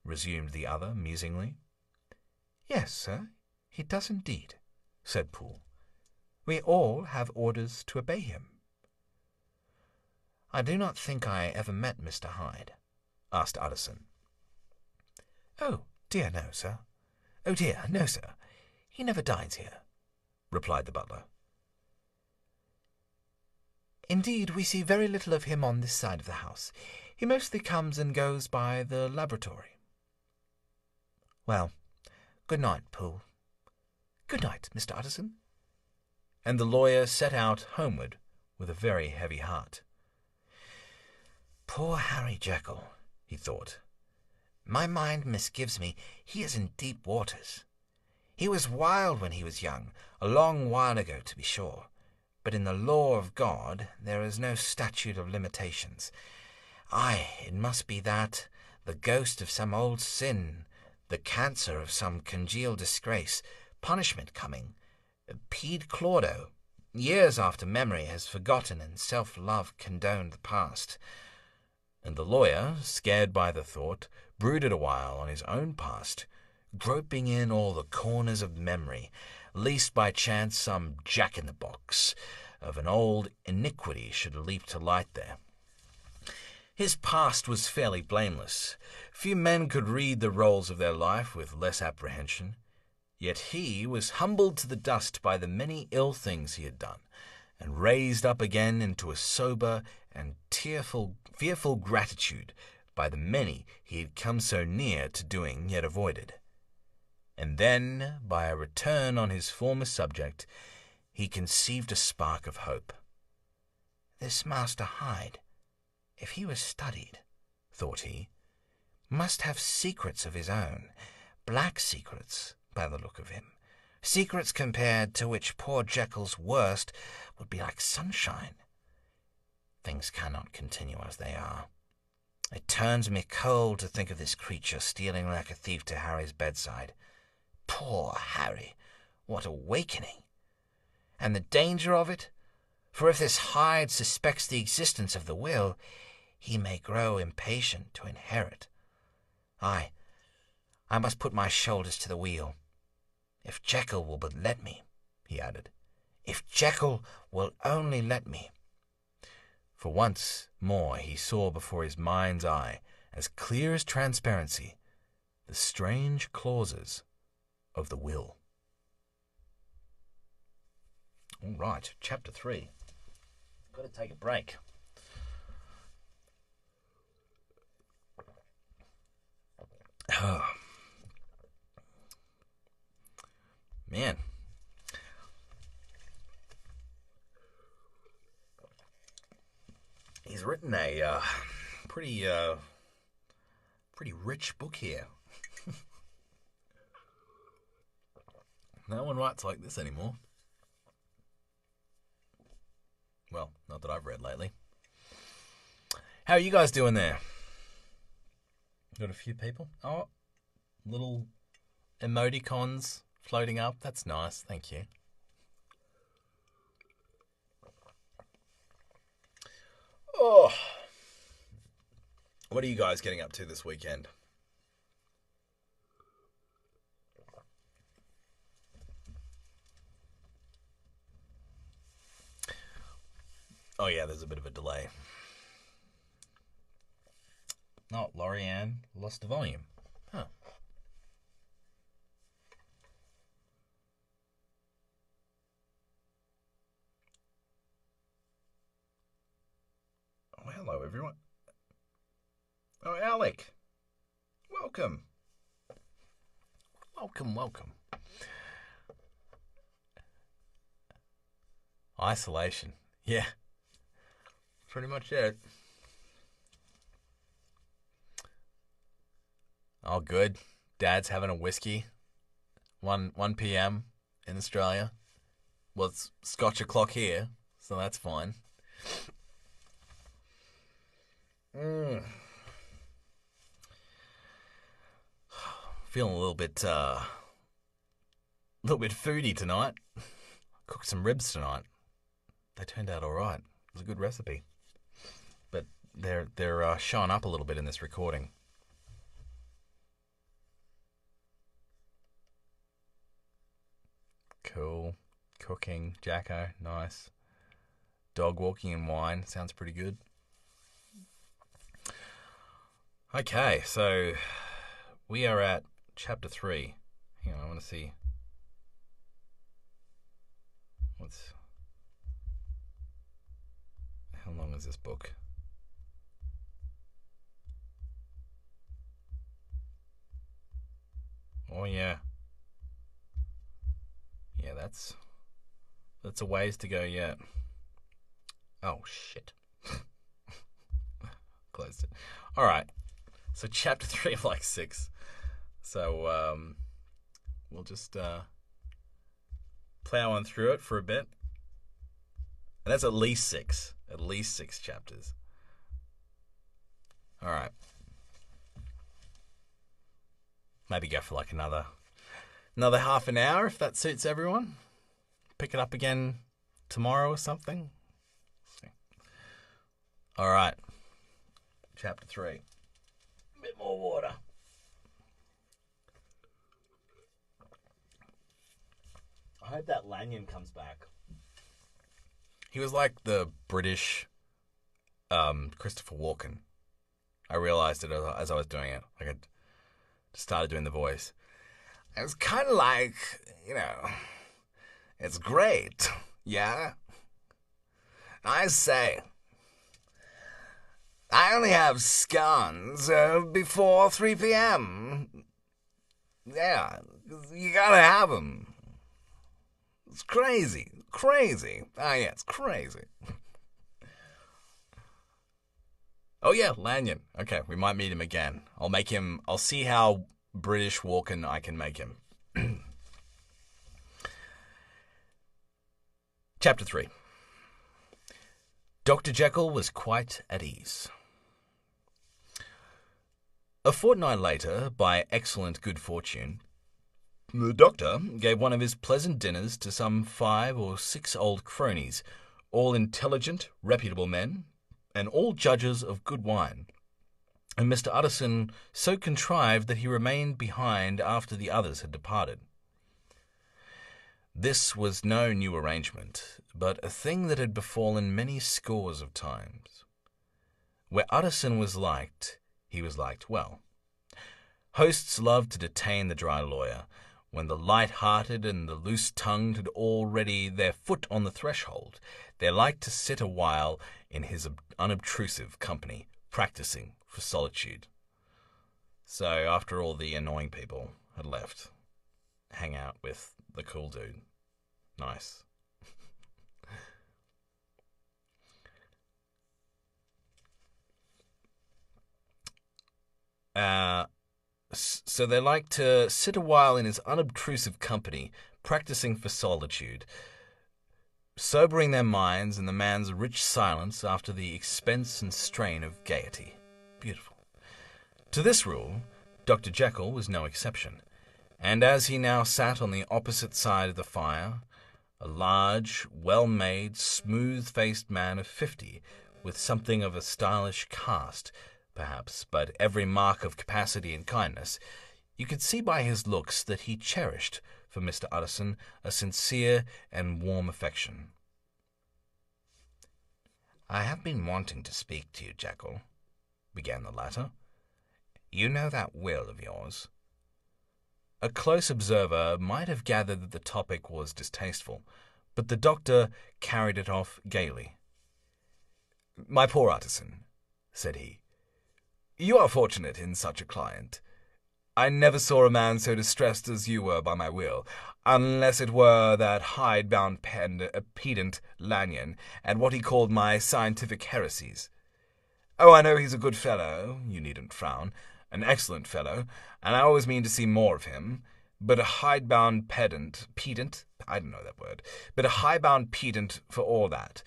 resumed the other musingly. "Yes, sir, he does indeed," said Poole. "We all have orders to obey him." "I do not think I ever met Mr. Hyde," asked Utterson. "Oh, dear, no, sir. Oh, dear, no, sir. He never dines here," replied the butler. "Indeed, we see very little of him on this side of the house. He mostly comes and goes by the laboratory." "Well, good night, Poole." "Good night, Mr. Utterson." And the lawyer set out homeward with a very heavy heart. "Poor Harry Jekyll," he thought. "My mind misgives me he is in deep waters. He was wild when he was young, a long while ago to be sure, but in the law of God there is no statute of limitations. Aye, it must be that, the ghost of some old sin, the cancer of some congealed disgrace, punishment coming, Pede Claudo, years after memory has forgotten and self-love condoned the past." And the lawyer, scared by the thought, brooded a while on his own past, groping in all the corners of memory, lest by chance some jack-in-the-box, of an old iniquity should leap to light there. His past was fairly blameless. Few men could read the rolls of their life with less apprehension. Yet he was humbled to the dust by the many ill things he had done, and raised up again into a sober and fearful gratitude by the many he had come so near to doing yet avoided. And then, by a return on his former subject, he conceived a spark of hope. This Master Hyde, if he was studied, thought he, must have secrets of his own, black secrets, by the look of him, secrets compared to which poor Jekyll's worst would be like sunshine. Things cannot continue as they are. It turns me cold to think of this creature stealing like a thief to Harry's bedside. Poor Harry, what awakening! And the danger of it? For if this Hyde suspects the existence of the will, he may grow impatient to inherit. I must put my shoulders to the wheel. If Jekyll will but let me, he added. If Jekyll will only let me. For once more he saw before his mind's eye, as clear as transparency, the strange clauses of the will. All right, chapter 3. Got to take a break. Man. He's written a pretty rich book here. No one writes like this anymore. Well, not that I've read lately. How are you guys doing there? Got a few people. Oh, little emoticons floating up. That's nice. Thank you. Oh, what are you guys getting up to this weekend? Oh yeah, there's a bit of a delay. Oh, Lorianne lost the volume. Huh. Oh, hello, everyone. Oh, Alec. Welcome. Welcome. Isolation. Yeah. Pretty much it. Oh, good. Dad's having a whiskey. 1 p.m. in Australia. Well, it's Scotch o'clock here, so that's fine. Feeling a little bit foodie tonight. Cooked some ribs tonight. They turned out all right. It was a good recipe, but they're showing up a little bit in this recording. Cool. Cooking, Jacko, nice. Dog walking and wine, sounds pretty good. Okay, so we are at chapter 3. Hang on, I want to see. How long is this book? Oh yeah. Yeah, that's a ways to go yet. Oh shit. Closed it. All right. So chapter 3 of like 6. So we'll just plow on through it for a bit. And that's at least 6. At least 6 chapters. All right. Maybe go for like another half an hour if that suits everyone. Pick it up again tomorrow or something. All right. Chapter 3. A bit more water. I hope that Lanyon comes back. He was like the British Christopher Walken. I realized it as I was doing it. Like I started doing the voice. It was kind of like, it's great, yeah? I say, I only have scones before 3 p.m. Yeah, you gotta have them. It's crazy. Ah, yeah, it's crazy. Oh, yeah, Lanyon. Okay, we might meet him again. I'll see how British Walken I can make him. Chapter 3. Dr. Jekyll was quite at ease. A fortnight later, by excellent good fortune, the doctor gave one of his pleasant dinners to some 5 or 6 old cronies, all intelligent, reputable men, and all judges of good wine. And Mr. Utterson so contrived that he remained behind after the others had departed. This was no new arrangement, but a thing that had befallen many scores of times. Where Utterson was liked, he was liked well. Hosts loved to detain the dry lawyer, when the light-hearted and the loose-tongued had already their foot on the threshold. They liked to sit a while in his unobtrusive company, practising for solitude. So after all the annoying people had left, hang out with the cool dude. Nice. So they like to sit a while in his unobtrusive company, practising for solitude, sobering their minds in the man's rich silence after the expense and strain of gaiety. Beautiful. To this rule, Dr. Jekyll was no exception, and as he now sat on the opposite side of the fire, a large, well-made, smooth-faced man of 50, with something of a stylish cast, perhaps, but every mark of capacity and kindness, you could see by his looks that he cherished for Mr. Utterson a sincere and warm affection. "I have been wanting to speak to you, Jekyll," began the latter. "You know that will of yours?" A close observer might have gathered that the topic was distasteful, but the doctor carried it off gaily. "My poor Utterson," said he, "you are fortunate in such a client. I never saw a man so distressed as you were by my will, unless it were that hide-bound pedant Lanyon, and what he called my scientific heresies. Oh, I know he's a good fellow, you needn't frown, an excellent fellow, and I always mean to see more of him, but a hide-bound pedant, I don't know that word, but a hide-bound pedant for all that,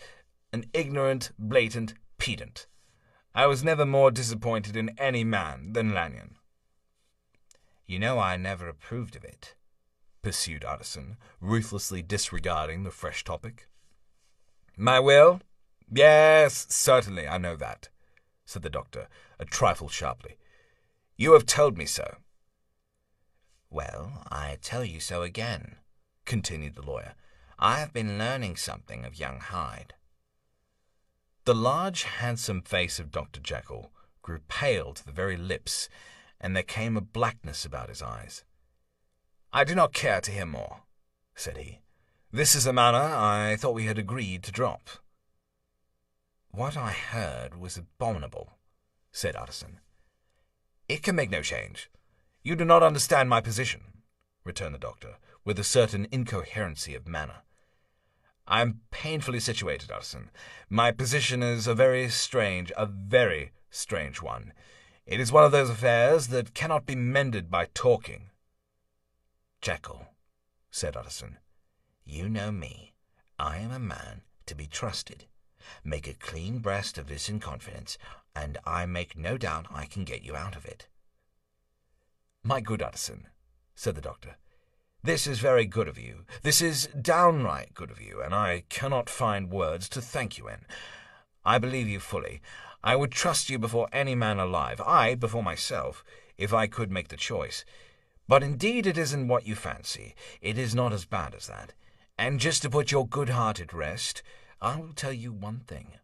an ignorant, blatant pedant. I was never more disappointed in any man than Lanyon." "You know I never approved of it," pursued Utterson, ruthlessly disregarding the fresh topic. "My will? Yes, certainly, I know that," said the doctor, a trifle sharply. "You have told me so." "Well, I tell you so again," continued the lawyer. "I have been learning something of young Hyde." The large, handsome face of Dr. Jekyll grew pale to the very lips, and there came a blackness about his eyes. "I do not care to hear more," said he. "This is a matter I thought we had agreed to drop." "What I heard was abominable," said Utterson. "It can make no change. You do not understand my position," returned the doctor, with a certain incoherency of manner. "I am painfully situated, Utterson. My position is a very strange one. It is one of those affairs that cannot be mended by talking." "Jekyll," said Utterson, "you know me. I am a man to be trusted. Make a clean breast of this in confidence, and I make no doubt I can get you out of it." "My good Utterson," said the doctor, "this is very good of you. This is downright good of you, and I cannot find words to thank you in. I believe you fully. I would trust you before any man alive, I before myself, if I could make the choice. But indeed it isn't what you fancy. It is not as bad as that. And just to put your good heart at rest, I will tell you one thing.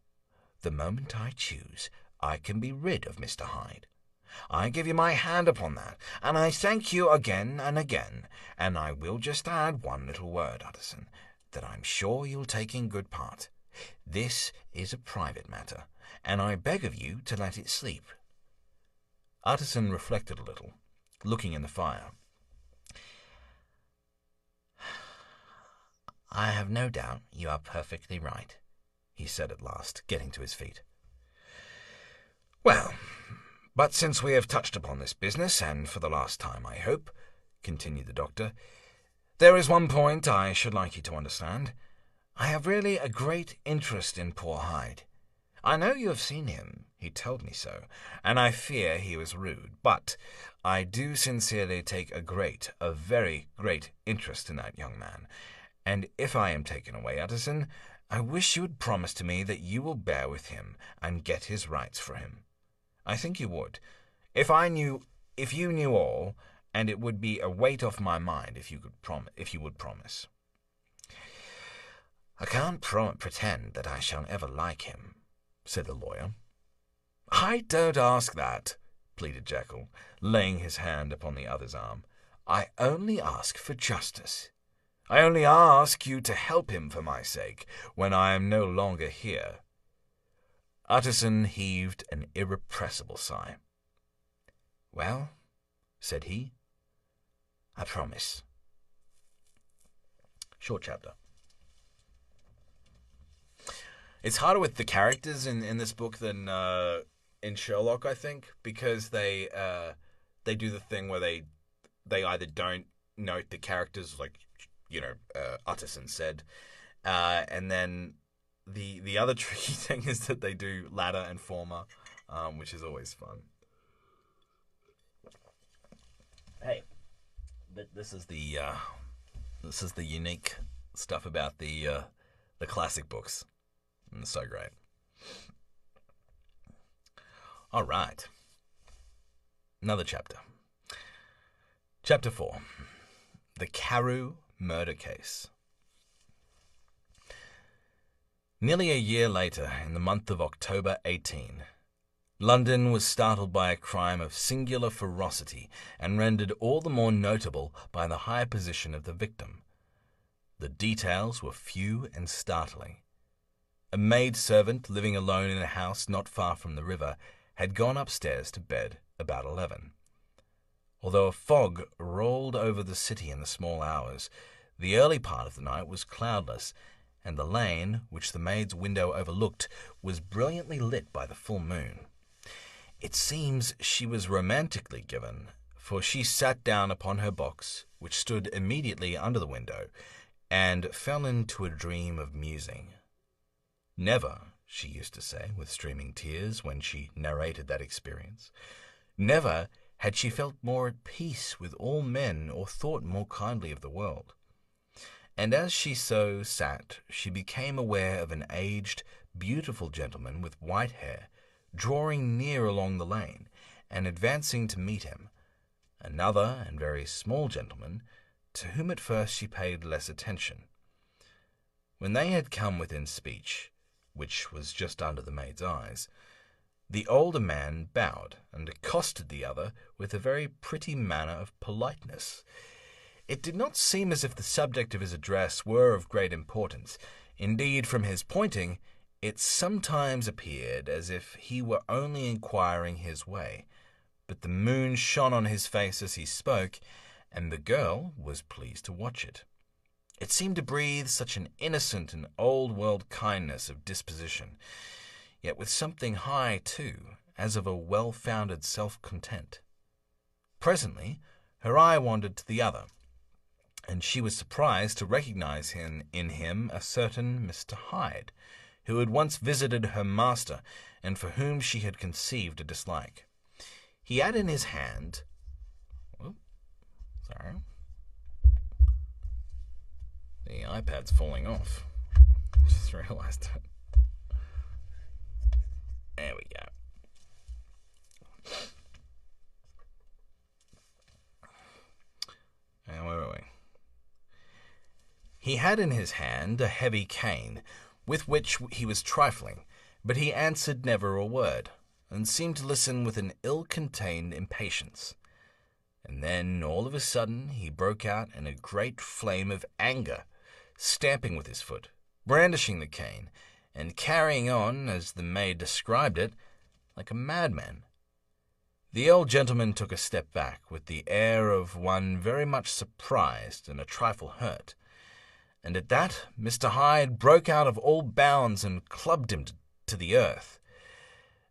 The moment I choose, I can be rid of Mr. Hyde. I give you my hand upon that, and I thank you again and again. And I will just add one little word, Utterson, that I'm sure you'll take in good part. This is a private matter, and I beg of you to let it sleep. Utterson reflected a little, looking in the fire. I have no doubt you are perfectly right, he said at last, getting to his feet. Well, but since we have touched upon this business, and for the last time, I hope, continued the doctor, there is one point I should like you to understand. I have really a great interest in poor Hyde. I know you have seen him, he told me so, and I fear he was rude, but I do sincerely take a very great interest in that young man, and if I am taken away, Utterson, I wish you would promise to me that you will bear with him and get his rights for him. I think you would. If you knew all, and it would be a weight off my mind if you would promise. I can't pretend that I shall ever like him, said the lawyer. I don't ask that, pleaded Jekyll, laying his hand upon the other's arm. I only ask for justice. I only ask you to help him for my sake when I am no longer here. Utterson heaved an irrepressible sigh. Well, said he, I promise. Short chapter. It's harder with the characters in this book than in Sherlock, I think, because they do the thing where they either don't note the characters, like Utterson said, and then the other tricky thing is that they do latter and former, which is always fun. Hey, but this is the unique stuff about the classic books. It's so great. All right. Another chapter. Chapter 4. The Carew Murder Case. Nearly a year later, in the month of October 18, London was startled by a crime of singular ferocity and rendered all the more notable by the high position of the victim. The details were few and startling. A maid-servant living alone in a house not far from the river had gone upstairs to bed about 11. Although a fog rolled over the city in the small hours, the early part of the night was cloudless, and the lane, which the maid's window overlooked, was brilliantly lit by the full moon. It seems she was romantically given, for she sat down upon her box, which stood immediately under the window, and fell into a dream of musing. Never, she used to say, with streaming tears, when she narrated that experience, never had she felt more at peace with all men or thought more kindly of the world. And as she so sat, she became aware of an aged, beautiful gentleman with white hair, drawing near along the lane, and advancing to meet him, another and very small gentleman, to whom at first she paid less attention. When they had come within speech, which was just under the maid's eyes, the older man bowed and accosted the other with a very pretty manner of politeness. It did not seem as if the subject of his address were of great importance. Indeed, from his pointing, it sometimes appeared as if he were only inquiring his way, but the moon shone on his face as he spoke, and the girl was pleased to watch it. It seemed to breathe such an innocent and old-world kindness of disposition, yet with something high, too, as of a well-founded self-content. Presently, her eye wandered to the other, and she was surprised to recognize in him a certain Mr. Hyde, who had once visited her master, and for whom she had conceived a dislike. He had in his hand... The iPad's falling off. Just realized it. There we go. And where were we? He had in his hand a heavy cane, with which he was trifling, but he answered never a word, and seemed to listen with an ill-contained impatience. And then, all of a sudden, he broke out in a great flame of anger, stamping with his foot, brandishing the cane, and carrying on, as the maid described it, like a madman. The old gentleman took a step back, with the air of one very much surprised and a trifle hurt, and at that Mr. Hyde broke out of all bounds and clubbed him to the earth.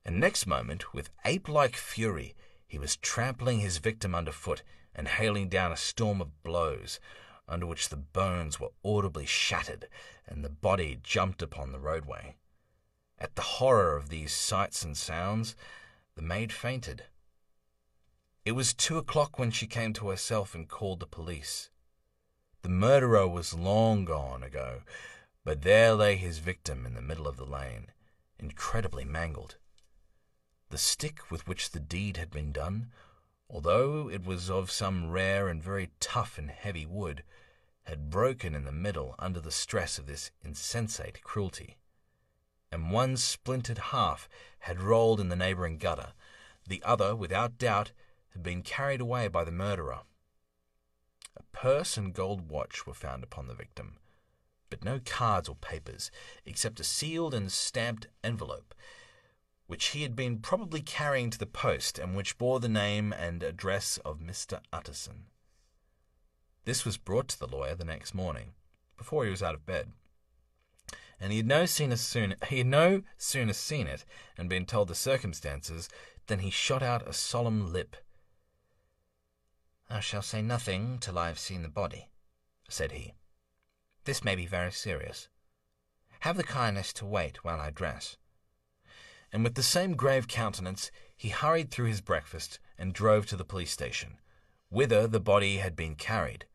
And next moment, with ape-like fury, he was trampling his victim underfoot and hailing down a storm of blows, under which the bones were audibly shattered and the body jumped upon the roadway. At the horror of these sights and sounds, the maid fainted. It was 2:00 when she came to herself and called the police. The murderer was long gone ago, but there lay his victim in the middle of the lane, incredibly mangled. The stick with which the deed had been done, although it was of some rare and very tough and heavy wood, had broken in the middle under the stress of this insensate cruelty, and one splintered half had rolled in the neighbouring gutter. The other, without doubt, had been carried away by the murderer. A purse and gold watch were found upon the victim, but no cards or papers, except a sealed and stamped envelope, which he had been probably carrying to the post, and which bore the name and address of Mr. Utterson. This was brought to the lawyer the next morning, before he was out of bed, and he had no sooner seen it and been told the circumstances than he shot out a solemn lip. "I shall say nothing till I have seen the body," said he. "This may be very serious. Have the kindness to wait while I dress." And with the same grave countenance, he hurried through his breakfast and drove to the police station, whither the body had been carried.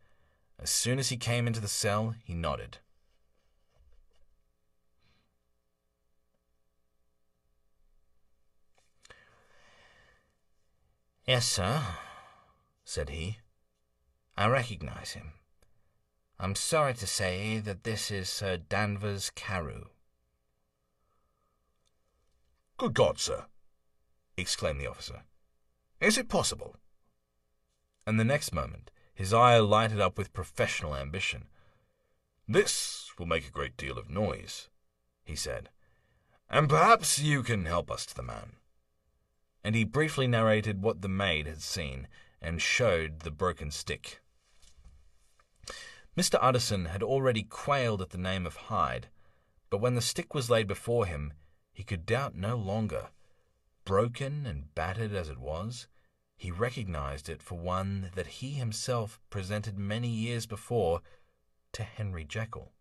As soon as he came into the cell, he nodded. "Yes, sir," said he. "I recognize him. I'm sorry to say that this is Sir Danvers Carew." "Good God, sir!" exclaimed the officer. "Is it possible?" And the next moment his eye lighted up with professional ambition. "This will make a great deal of noise," he said, "and perhaps you can help us to the man." And he briefly narrated what the maid had seen, and showed the broken stick. Mr. Utterson had already quailed at the name of Hyde, but when the stick was laid before him, he could doubt no longer. Broken and battered as it was, he recognized it for one that he himself presented many years before to Henry Jekyll.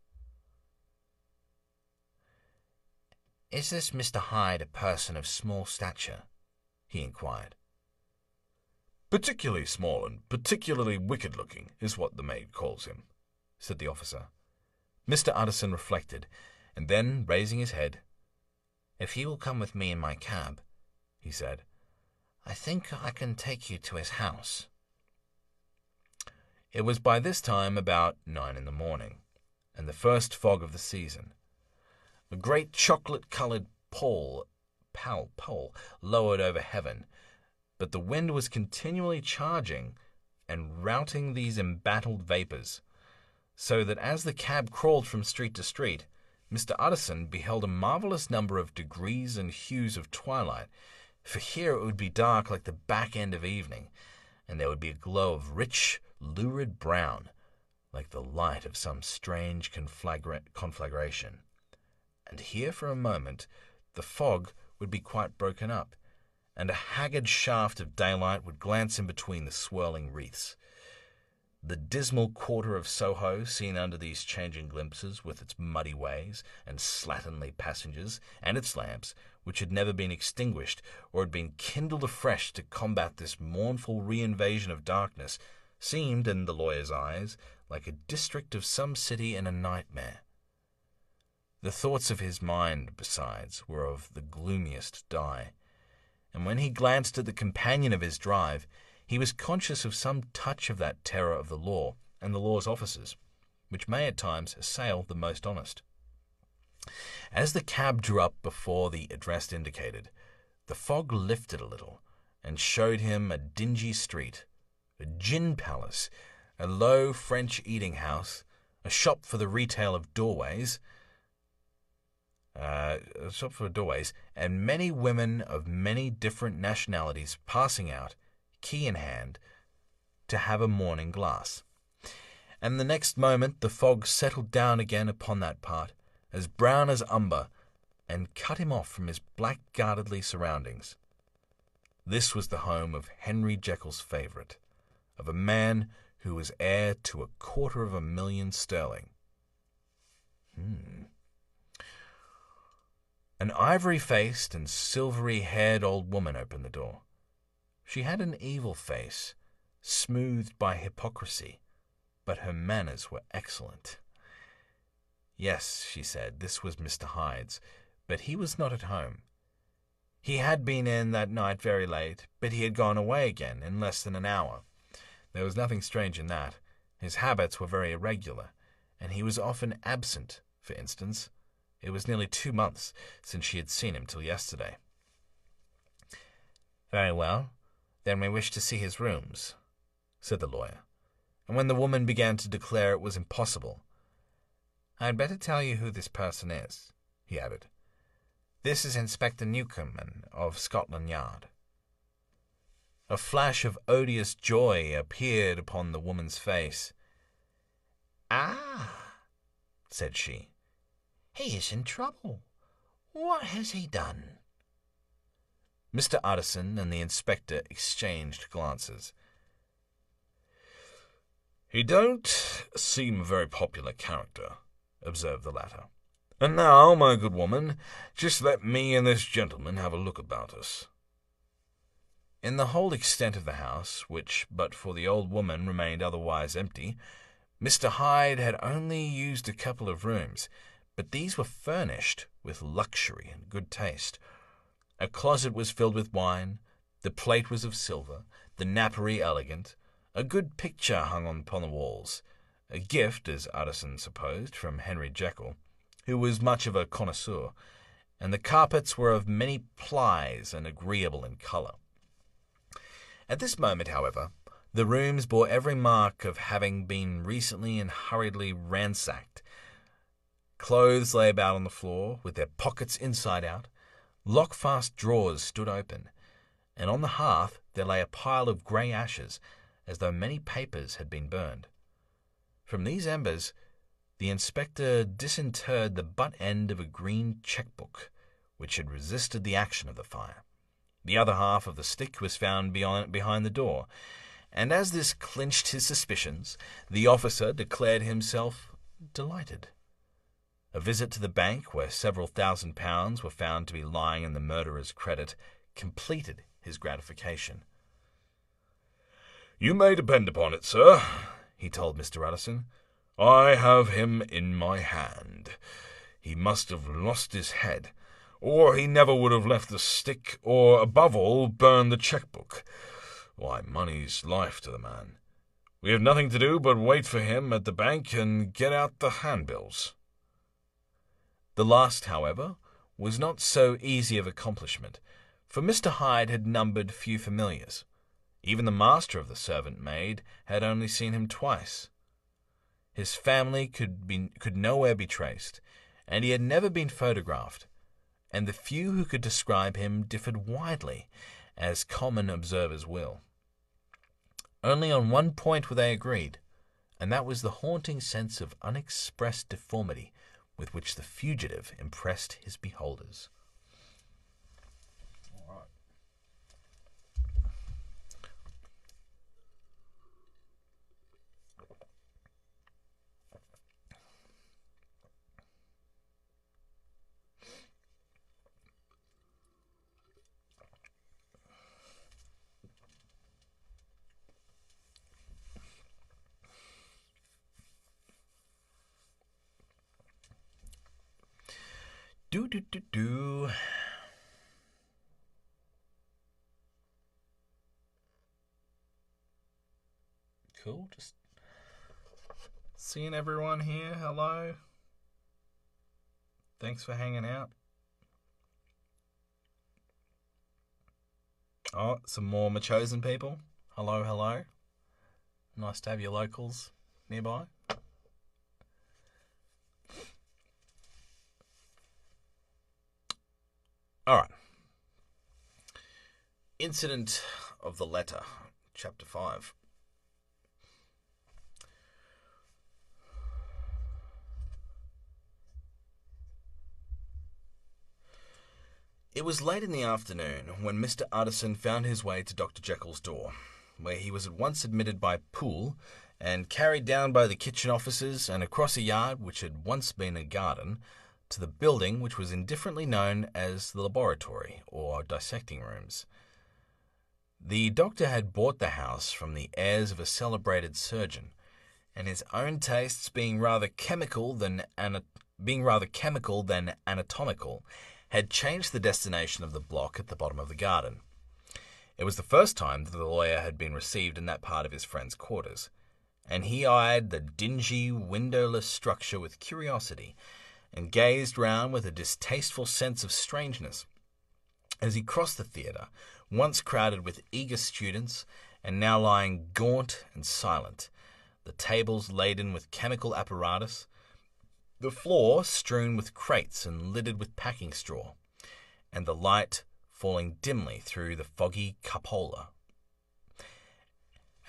"Is this Mr. Hyde a person of small stature?" he inquired. "Particularly small and particularly wicked-looking is what the maid calls him," said the officer. Mr. Utterson reflected, and then, raising his head, "If you will come with me in my cab," he said, "I think I can take you to his house." It was by this time about 9 in the morning, and the first fog of the season. A great chocolate-coloured pall lowered over heaven, but the wind was continually charging and routing these embattled vapours, so that as the cab crawled from street to street, Mr. Utterson beheld a marvellous number of degrees and hues of twilight, for here it would be dark like the back end of evening, and there would be a glow of rich, lurid brown, like the light of some strange conflagration. And here for a moment the fog would be quite broken up, and a haggard shaft of daylight would glance in between the swirling wreaths. The dismal quarter of Soho, seen under these changing glimpses, with its muddy ways and slatternly passengers, and its lamps, which had never been extinguished or had been kindled afresh to combat this mournful reinvasion of darkness, seemed, in the lawyer's eyes, like a district of some city in a nightmare. The thoughts of his mind, besides, were of the gloomiest dye, and when he glanced at the companion of his drive, he was conscious of some touch of that terror of the law and the law's officers, which may at times assail the most honest. As the cab drew up before the address indicated, the fog lifted a little and showed him a dingy street, a gin palace, a low French eating house, a shop for the retail of doorways, and many women of many different nationalities passing out, key in hand, to have a morning glass. And the next moment the fog settled down again upon that part, as brown as umber, and cut him off from his blackguardly surroundings. This was the home of Henry Jekyll's favourite, of a man who was heir to £250,000 sterling. An ivory-faced and silvery-haired old woman opened the door. She had an evil face, smoothed by hypocrisy, but her manners were excellent. Yes, she said, this was Mr. Hyde's, but he was not at home. He had been in that night very late, but he had gone away again in less than an hour. There was nothing strange in that. His habits were very irregular, and he was often absent. For instance, it was nearly 2 months since she had seen him till yesterday. "Very well, then we wish to see his rooms," said the lawyer, and when the woman began to declare it was impossible, "I had better tell you who this person is," he added. "This is Inspector Newcomen of Scotland Yard." A flash of odious joy appeared upon the woman's face. "Ah," said she, "he is in trouble. What has he done?" Mr. Utterson and the inspector exchanged glances. "He don't seem a very popular character," observed the latter. "And now, my good woman, just let me and this gentleman have a look about us." In the whole extent of the house, which but for the old woman remained otherwise empty, Mr. Hyde had only used a couple of rooms, but these were furnished with luxury and good taste. A closet was filled with wine, the plate was of silver, the napery elegant, a good picture hung upon the walls, a gift, as Utterson supposed, from Henry Jekyll, who was much of a connoisseur, and the carpets were of many plies and agreeable in colour. At this moment, however, the rooms bore every mark of having been recently and hurriedly ransacked. Clothes lay about on the floor, with their pockets inside out. Lock-fast drawers stood open, and on the hearth there lay a pile of grey ashes, as though many papers had been burned. From these embers the inspector disinterred the butt end of a green cheque-book, which had resisted the action of the fire. The other half of the stick was found behind the door, and as this clinched his suspicions, the officer declared himself delighted. A visit to the bank, where several £1,000s were found to be lying in the murderer's credit, completed his gratification. "You may depend upon it, sir," he told Mr. Utterson. "I have him in my hand. He must have lost his head, or he never would have left the stick, or, above all, burned the cheque-book. Why, money's life to the man. We have nothing to do but wait for him at the bank and get out the handbills." The last, however, was not so easy of accomplishment, for Mr. Hyde had numbered few familiars. Even the master of the servant-maid had only seen him twice. His family could nowhere be traced, and he had never been photographed, and the few who could describe him differed widely, as common observers will. Only on one point were they agreed, and that was the haunting sense of unexpressed deformity with which the fugitive impressed his beholders. Do. Cool, just seeing everyone here. Hello. Thanks for hanging out. Oh, some more Machosen people. Hello, hello. Nice to have your locals nearby. All right. Incident of the Letter, Chapter 5. It was late in the afternoon when Mr. Utterson found his way to Dr. Jekyll's door, where he was at once admitted by Poole and carried down by the kitchen officers and across a yard which had once been a garden to the building which was indifferently known as the laboratory or dissecting rooms. The doctor had bought the house from the heirs of a celebrated surgeon, and his own tastes being rather chemical than anatomical, had changed the destination of the block at the bottom of the garden. It was the first time that the lawyer had been received in that part of his friend's quarters, and he eyed the dingy, windowless structure with curiosity, and gazed round with a distasteful sense of strangeness. As he crossed the theatre, once crowded with eager students, and now lying gaunt and silent, the tables laden with chemical apparatus, the floor strewn with crates and littered with packing straw, and the light falling dimly through the foggy cupola.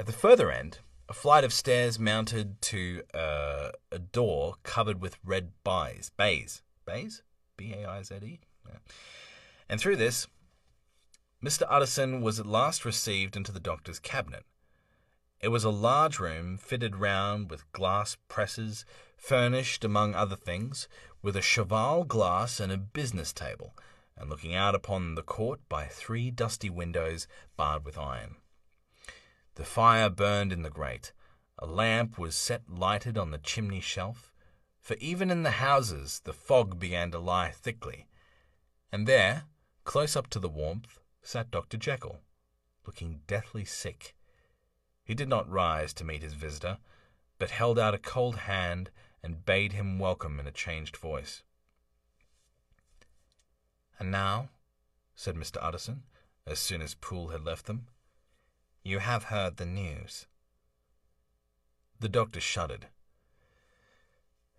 At the further end, a flight of stairs mounted to a door covered with red baize? B-A-I-Z-E? Yeah. And through this, Mr. Utterson was at last received into the doctor's cabinet. It was a large room fitted round with glass presses, furnished, among other things, with a cheval glass and a business table, and looking out upon the court by 3 dusty windows barred with iron. The fire burned in the grate. A lamp was set lighted on the chimney shelf, for even in the houses the fog began to lie thickly. And there, close up to the warmth, sat Dr. Jekyll, looking deathly sick. He did not rise to meet his visitor, but held out a cold hand and bade him welcome in a changed voice. "And now," said Mr. Utterson, as soon as Poole had left them, "you have heard the news." The doctor shuddered.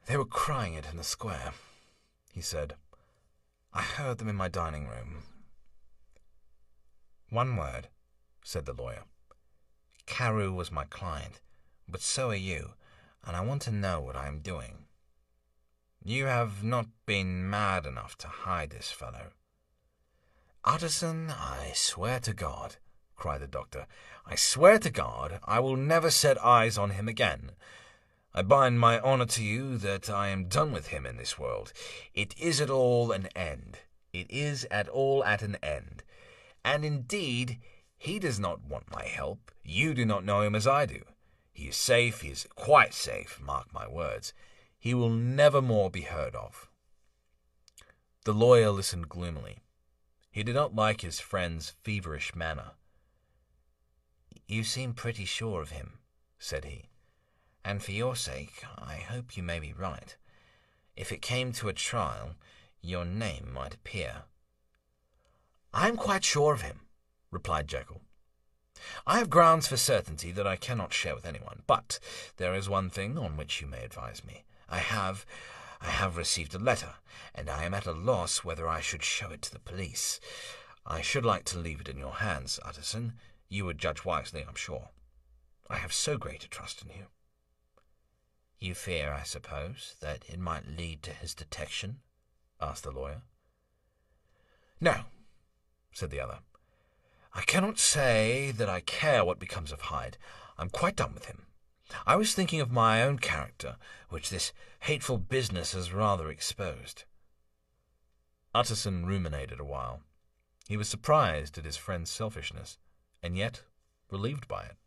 "They were crying it in the square," he said. "I heard them in my dining room." "One word," said the lawyer. "Carew was my client, but so are you, and I want to know what I am doing. You have not been mad enough to hide this fellow." "Utterson, I swear to God," cried the doctor, "I swear to God I will never set eyes on him again. I bind my honour to you that I am done with him in this world. It is at all an end. It is at all at an end. And indeed, he does not want my help. You do not know him as I do. He is safe, he is quite safe, mark my words. He will never more be heard of." The lawyer listened gloomily. He did not like his friend's feverish manner. "You seem pretty sure of him," said he, "and for your sake I hope you may be right. If it came to a trial, your name might appear." "I am quite sure of him," replied Jekyll. "I have grounds for certainty that I cannot share with anyone, but there is one thing on which you may advise me. I have received a letter, and I am at a loss whether I should show it to the police. I should like to leave it in your hands, Utterson. You would judge wisely, I'm sure. I have so great a trust in you." "You fear, I suppose, that it might lead to his detection?" asked the lawyer. "No," said the other. "I cannot say that I care what becomes of Hyde. I'm quite done with him. I was thinking of my own character, which this hateful business has rather exposed." Utterson ruminated a while. He was surprised at his friend's selfishness, and yet relieved by it.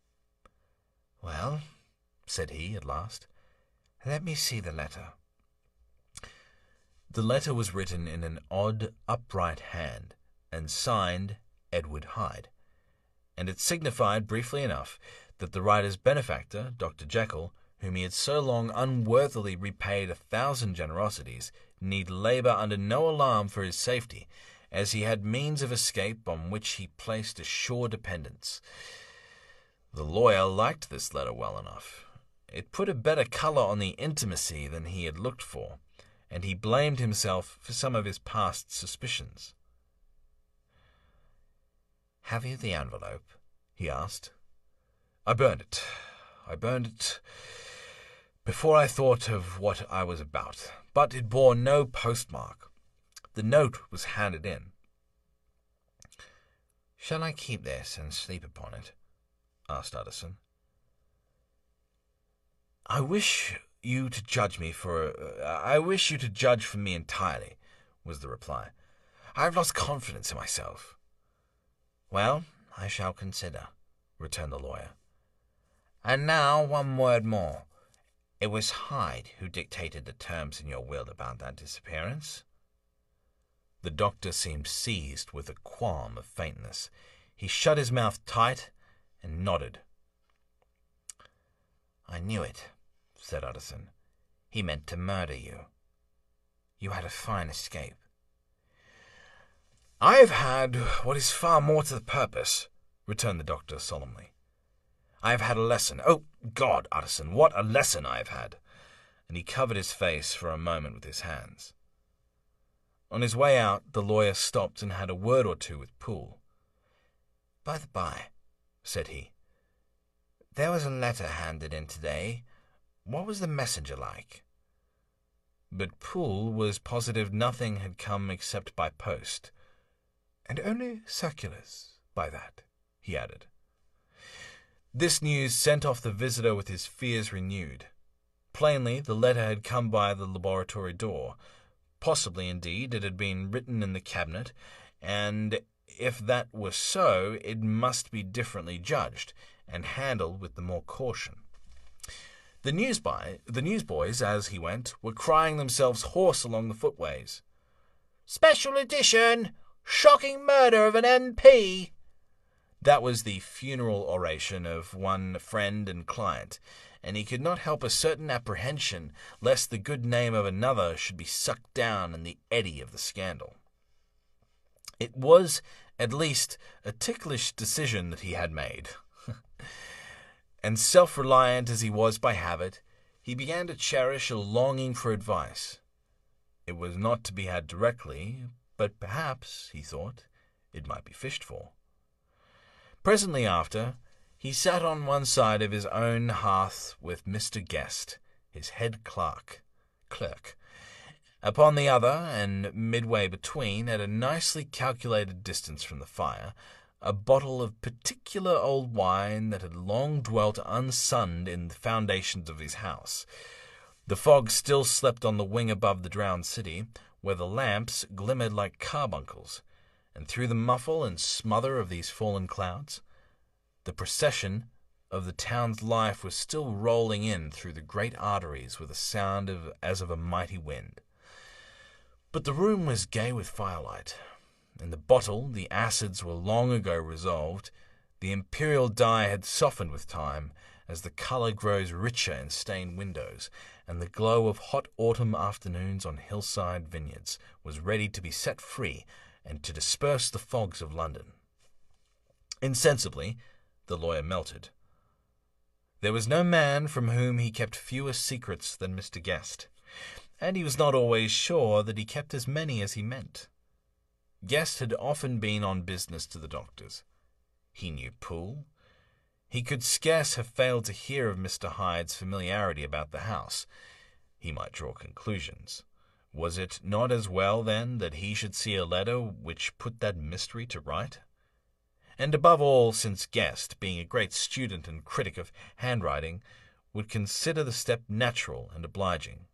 "Well," said he at last, "let me see the letter." The letter was written in an odd, upright hand, and signed Edward Hyde, and it signified briefly enough that the writer's benefactor, Dr. Jekyll, whom he had so long unworthily repaid 1,000 generosities, need labour under no alarm for his safety, as he had means of escape on which he placed a sure dependence. The lawyer liked this letter well enough. It put a better colour on the intimacy than he had looked for, and he blamed himself for some of his past suspicions. "Have you the envelope?" he asked. "I burned it. Before I thought of what I was about, but it bore no postmark. The note was handed in." "Shall I keep this and sleep upon it?" asked Utterson. I wish you to judge for me entirely," was the reply. "I have lost confidence in myself." "Well, I shall consider," returned the lawyer. "And now one word more. It was Hyde who dictated the terms in your will about that disappearance?" The doctor seemed seized with a qualm of faintness. He shut his mouth tight and nodded. "I knew it," said Utterson. "He meant to murder you. You had a fine escape." "I have had what is far more to the purpose," returned the doctor solemnly. "I have had a lesson. Oh, God, Utterson, what a lesson I have had!" And he covered his face for a moment with his hands. On his way out, the lawyer stopped and had a word or two with Poole. "By the by," said he, "there was a letter handed in today. What was the messenger like?" But Poole was positive nothing had come except by post. "And only circulars by that," he added. This news sent off the visitor with his fears renewed. Plainly, the letter had come by the laboratory door. Possibly, indeed, it had been written in the cabinet, and if that were so, it must be differently judged, and handled with the more caution. The newsboys, as he went, were crying themselves hoarse along the footways. "Special edition! Shocking murder of an MP!" That was the funeral oration of one friend and client, and he could not help a certain apprehension lest the good name of another should be sucked down in the eddy of the scandal. It was, at least, a ticklish decision that he had made. And self-reliant as he was by habit, he began to cherish a longing for advice. It was not to be had directly, but perhaps, he thought, it might be fished for. Presently after, he sat on one side of his own hearth with Mr. Guest, his head clerk. Upon the other, and midway between, at a nicely calculated distance from the fire, a bottle of particular old wine that had long dwelt unsunned in the foundations of his house. The fog still slept on the wing above the drowned city, where the lamps glimmered like carbuncles, and through the muffle and smother of these fallen clouds, the procession of the town's life was still rolling in through the great arteries with a sound as of a mighty wind. But the room was gay with firelight. In the bottle the acids were long ago resolved, the imperial dye had softened with time, as the colour grows richer in stained windows, and the glow of hot autumn afternoons on hillside vineyards was ready to be set free and to disperse the fogs of London. Insensibly, the lawyer melted. There was no man from whom he kept fewer secrets than Mr. Guest, and he was not always sure that he kept as many as he meant. Guest had often been on business to the doctor's. He knew Poole. He could scarce have failed to hear of Mr. Hyde's familiarity about the house. He might draw conclusions. Was it not as well, then, that he should see a letter which put that mystery to right? And above all, since Guest, being a great student and critic of handwriting, would consider the step natural and obliging.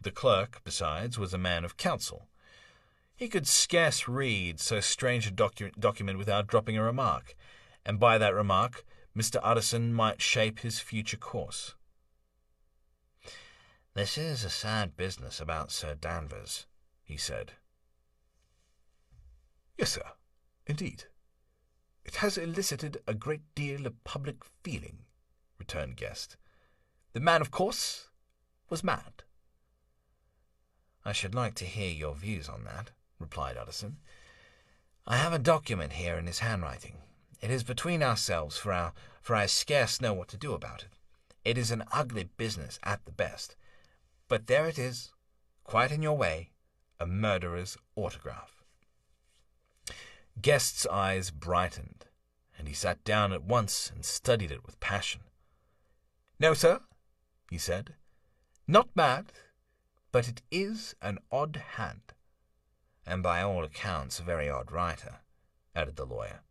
The clerk, besides, was a man of counsel. He could scarce read so strange a document without dropping a remark, and by that remark Mr. Utterson might shape his future course. "This is a sad business about Sir Danvers," he said. "Yes, sir, indeed. It has elicited a great deal of public feeling," returned Guest. The man, of course, was mad. I should like to hear your views on that, replied Utterson. I have a document here in his handwriting. It is between ourselves, for I scarce know what to do about it. It is an ugly business at the best. But there it is, quite in your way, a murderer's autograph. Guest's eyes brightened, and he sat down at once and studied it with passion. "No, sir," he said, "not mad, but it is an odd hand." And by all accounts a very odd writer, added the lawyer.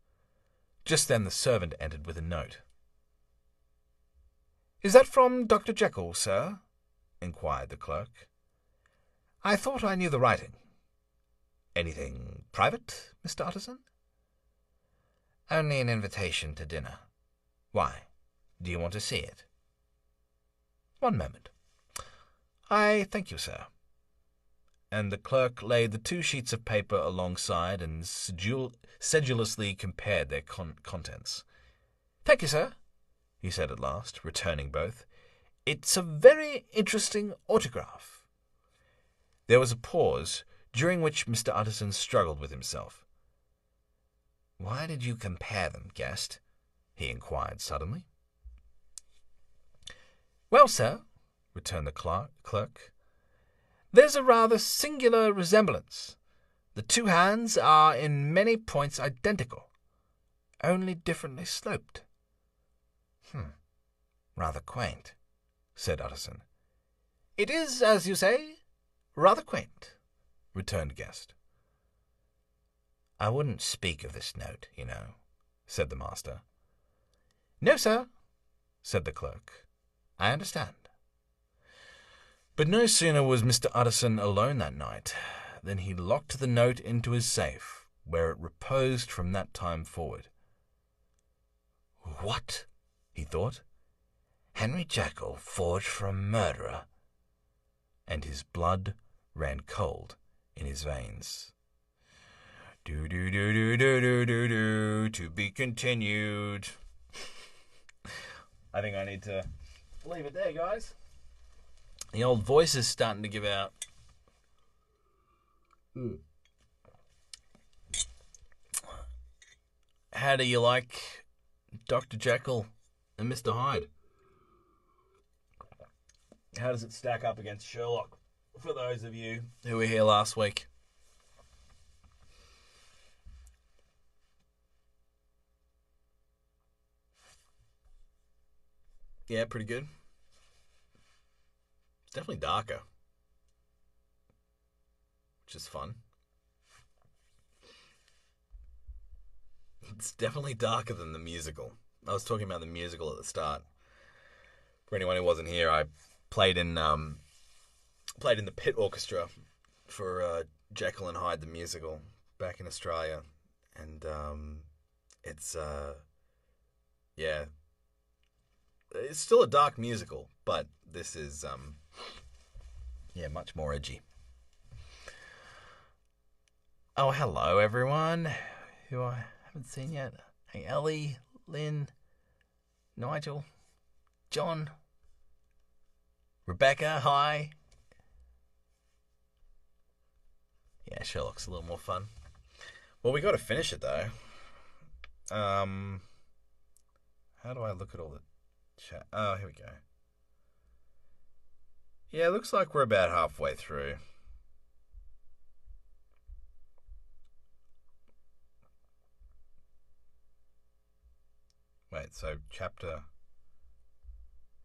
Just then the servant entered with a note. "Is that from Dr. Jekyll, sir?" inquired the clerk. "I thought I knew the writing. Anything private, Mr. Utterson?" Only an invitation to dinner. Why? Do you want to see it? "One moment. I thank you, sir." And the clerk laid the 2 sheets of paper alongside and sedulously compared their contents. "Thank you, sir," he said at last, returning both. "It's a very interesting autograph." There was a pause, during which Mr. Utterson struggled with himself. "Why did you compare them, Guest?" he inquired suddenly. "Well, sir," returned the clerk, "there's a rather singular resemblance. The 2 hands are in many points identical, only differently sloped." Rather quaint," said Utterson. "It is, as you say, rather quaint," returned Guest. "I wouldn't speak of this note, you know," said the master. "No, sir," said the clerk. "I understand." But no sooner was Mr. Utterson alone that night than he locked the note into his safe, where it reposed from that time forward. "What?" he thought. "Henry Jekyll forged for a murderer?" And his blood ran cold in his veins. Do do do do do do do do, to be continued. I think I need to leave it there, guys. The old voice is starting to give out. How do you like Dr. Jekyll and Mr. Hyde? How does it stack up against Sherlock, for those of you who were here last week? Yeah, pretty good. It's definitely darker, which is fun. It's definitely darker than the musical. I was talking about the musical at the start. For anyone who wasn't here, I played in the pit orchestra for Jekyll and Hyde the musical back in Australia, and it's still a dark musical, but this is much more edgy. Oh, hello everyone who I haven't seen yet. Hey, Ellie, Lynn, Nigel, John, Rebecca, hi. Yeah, Sherlock's a little more fun. Well, we got to finish it though. How do I look at all the chat? Oh, here we go. Yeah, it looks like we're about halfway through. Wait, so chapter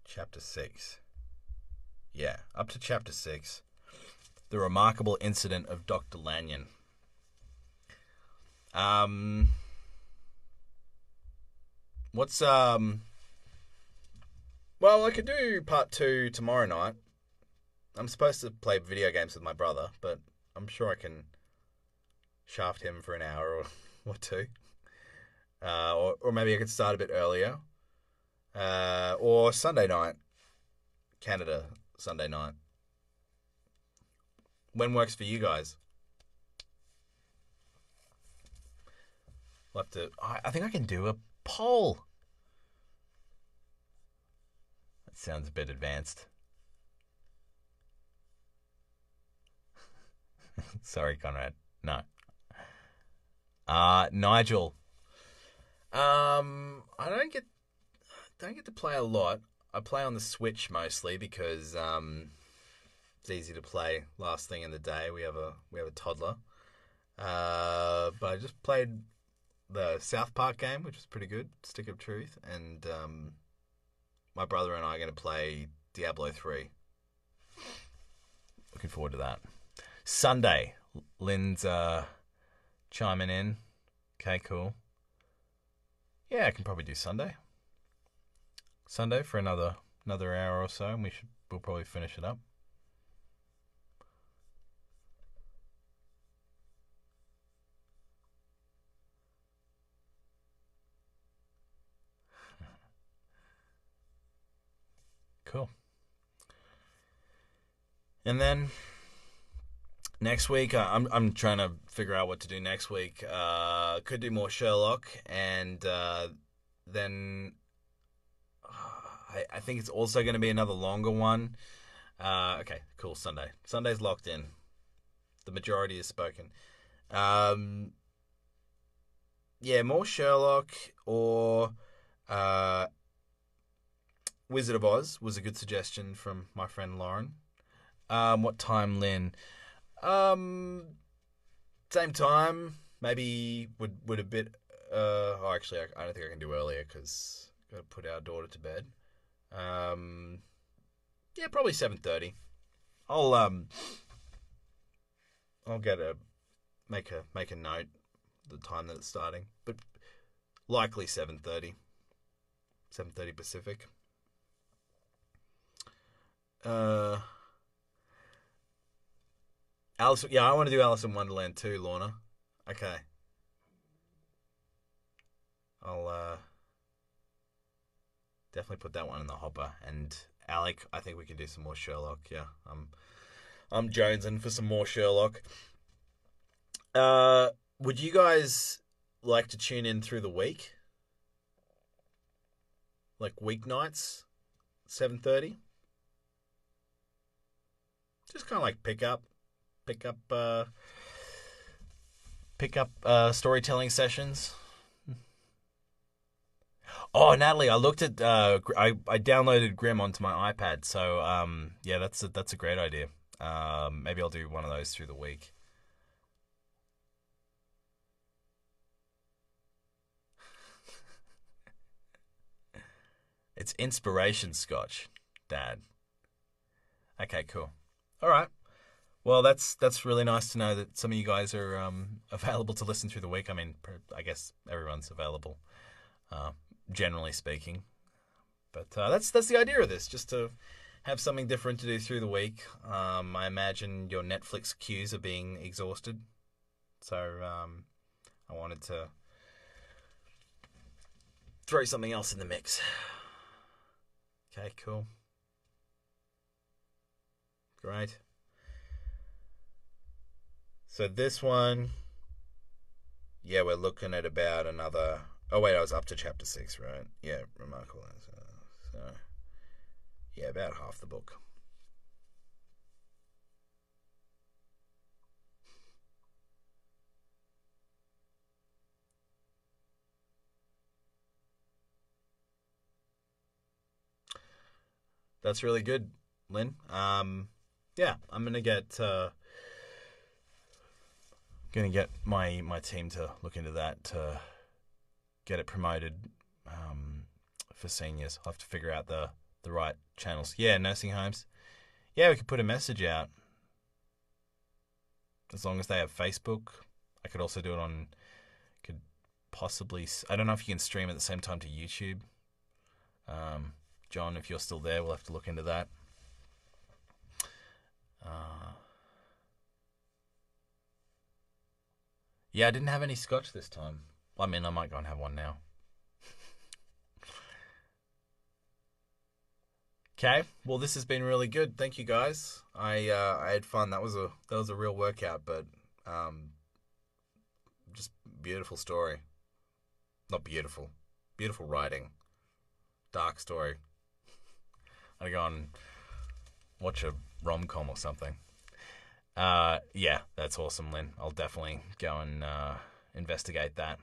6. Yeah, up to chapter 6. The remarkable incident of Dr. Lanyon. Well, I could do part 2 tomorrow night. I'm supposed to play video games with my brother, but I'm sure I can shaft him for an hour or two. Or maybe I could start a bit earlier. Or Sunday night. Canada, Sunday night. When works for you guys? We'll have to. I think I can do a poll. Let's sounds a bit advanced. Sorry, Conrad. No. Nigel. I don't get to play a lot. I play on the Switch mostly because it's easy to play last thing in the day. We have a toddler. But I just played the South Park game, which was pretty good, Stick of Truth, and my brother and I are going to play Diablo 3. Looking forward to that. Sunday, Lynn's chiming in. Okay, cool. Yeah, I can probably do Sunday. Sunday for another hour or so, and we'll probably finish it up. Cool. And then next week, I'm trying to figure out what to do next week. Could do more Sherlock, and then I think it's also going to be another longer one. Okay, cool. Sunday's locked in. The majority is spoken. Yeah, more Sherlock or Wizard of Oz was a good suggestion from my friend Lauren. What time, Lynn? Same time. Maybe would a bit. Actually, I don't think I can do earlier because got to put our daughter to bed. Yeah, probably 7:30. I'll make a note the time that it's starting, but likely 7:30. 7:30 Pacific. Alice, yeah, I want to do Alice in Wonderland too, Lorna. Okay. I'll definitely put that one in the hopper. And Alec, I think we can do some more Sherlock. Yeah, I'm jonesing for some more Sherlock. Would you guys like to tune in through the week? Like weeknights, 7:30? Just kind of like pick up storytelling sessions. Oh, Natalie, I looked at I downloaded Grimm onto my iPad, so yeah, that's a great idea. Maybe I'll do one of those through the week. It's inspiration scotch, Dad. Okay, cool. All right. Well, that's really nice to know that some of you guys are available to listen through the week. I mean, I guess everyone's available, generally speaking. But that's the idea of this, just to have something different to do through the week. I imagine your Netflix queues are being exhausted, so I wanted to throw something else in the mix. Okay, cool. Great. So this one, yeah, we're looking at about another. Oh wait, I was up to chapter 6, right? Yeah, remarkable. So yeah, about half the book. That's really good, Lynn. Yeah, I'm gonna get my team to look into that to get it promoted for seniors. I'll have to figure out the right channels. Yeah, nursing homes. Yeah, we could put a message out as long as they have Facebook. I could also do it on. Could possibly. I don't know if you can stream at the same time to YouTube. John, if you're still there, we'll have to look into that. Yeah, I didn't have any scotch this time. I mean, I might go and have one now. Okay, well, this has been really good. Thank you, guys. I had fun. That was a real workout, but just beautiful story. Not beautiful, beautiful writing. Dark story. I go and watch a rom-com or something. Yeah, that's awesome, Lynn. I'll definitely go and investigate that.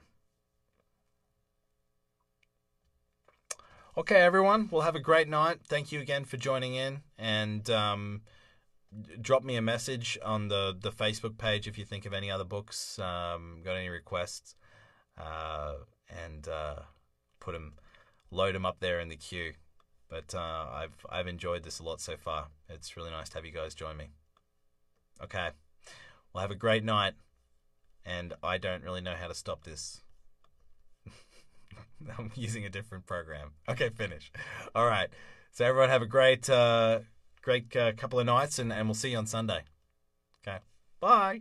Okay, everyone. We'll have a great night. Thank you again for joining in. And drop me a message on the Facebook page if you think of any other books, got any requests, and load them up there in the queue. But I've enjoyed this a lot so far. It's really nice to have you guys join me. Okay. Well, have a great night. And I don't really know how to stop this. I'm using a different program. Okay, finish. All right. So everyone have a great couple of nights, and we'll see you on Sunday. Okay. Bye.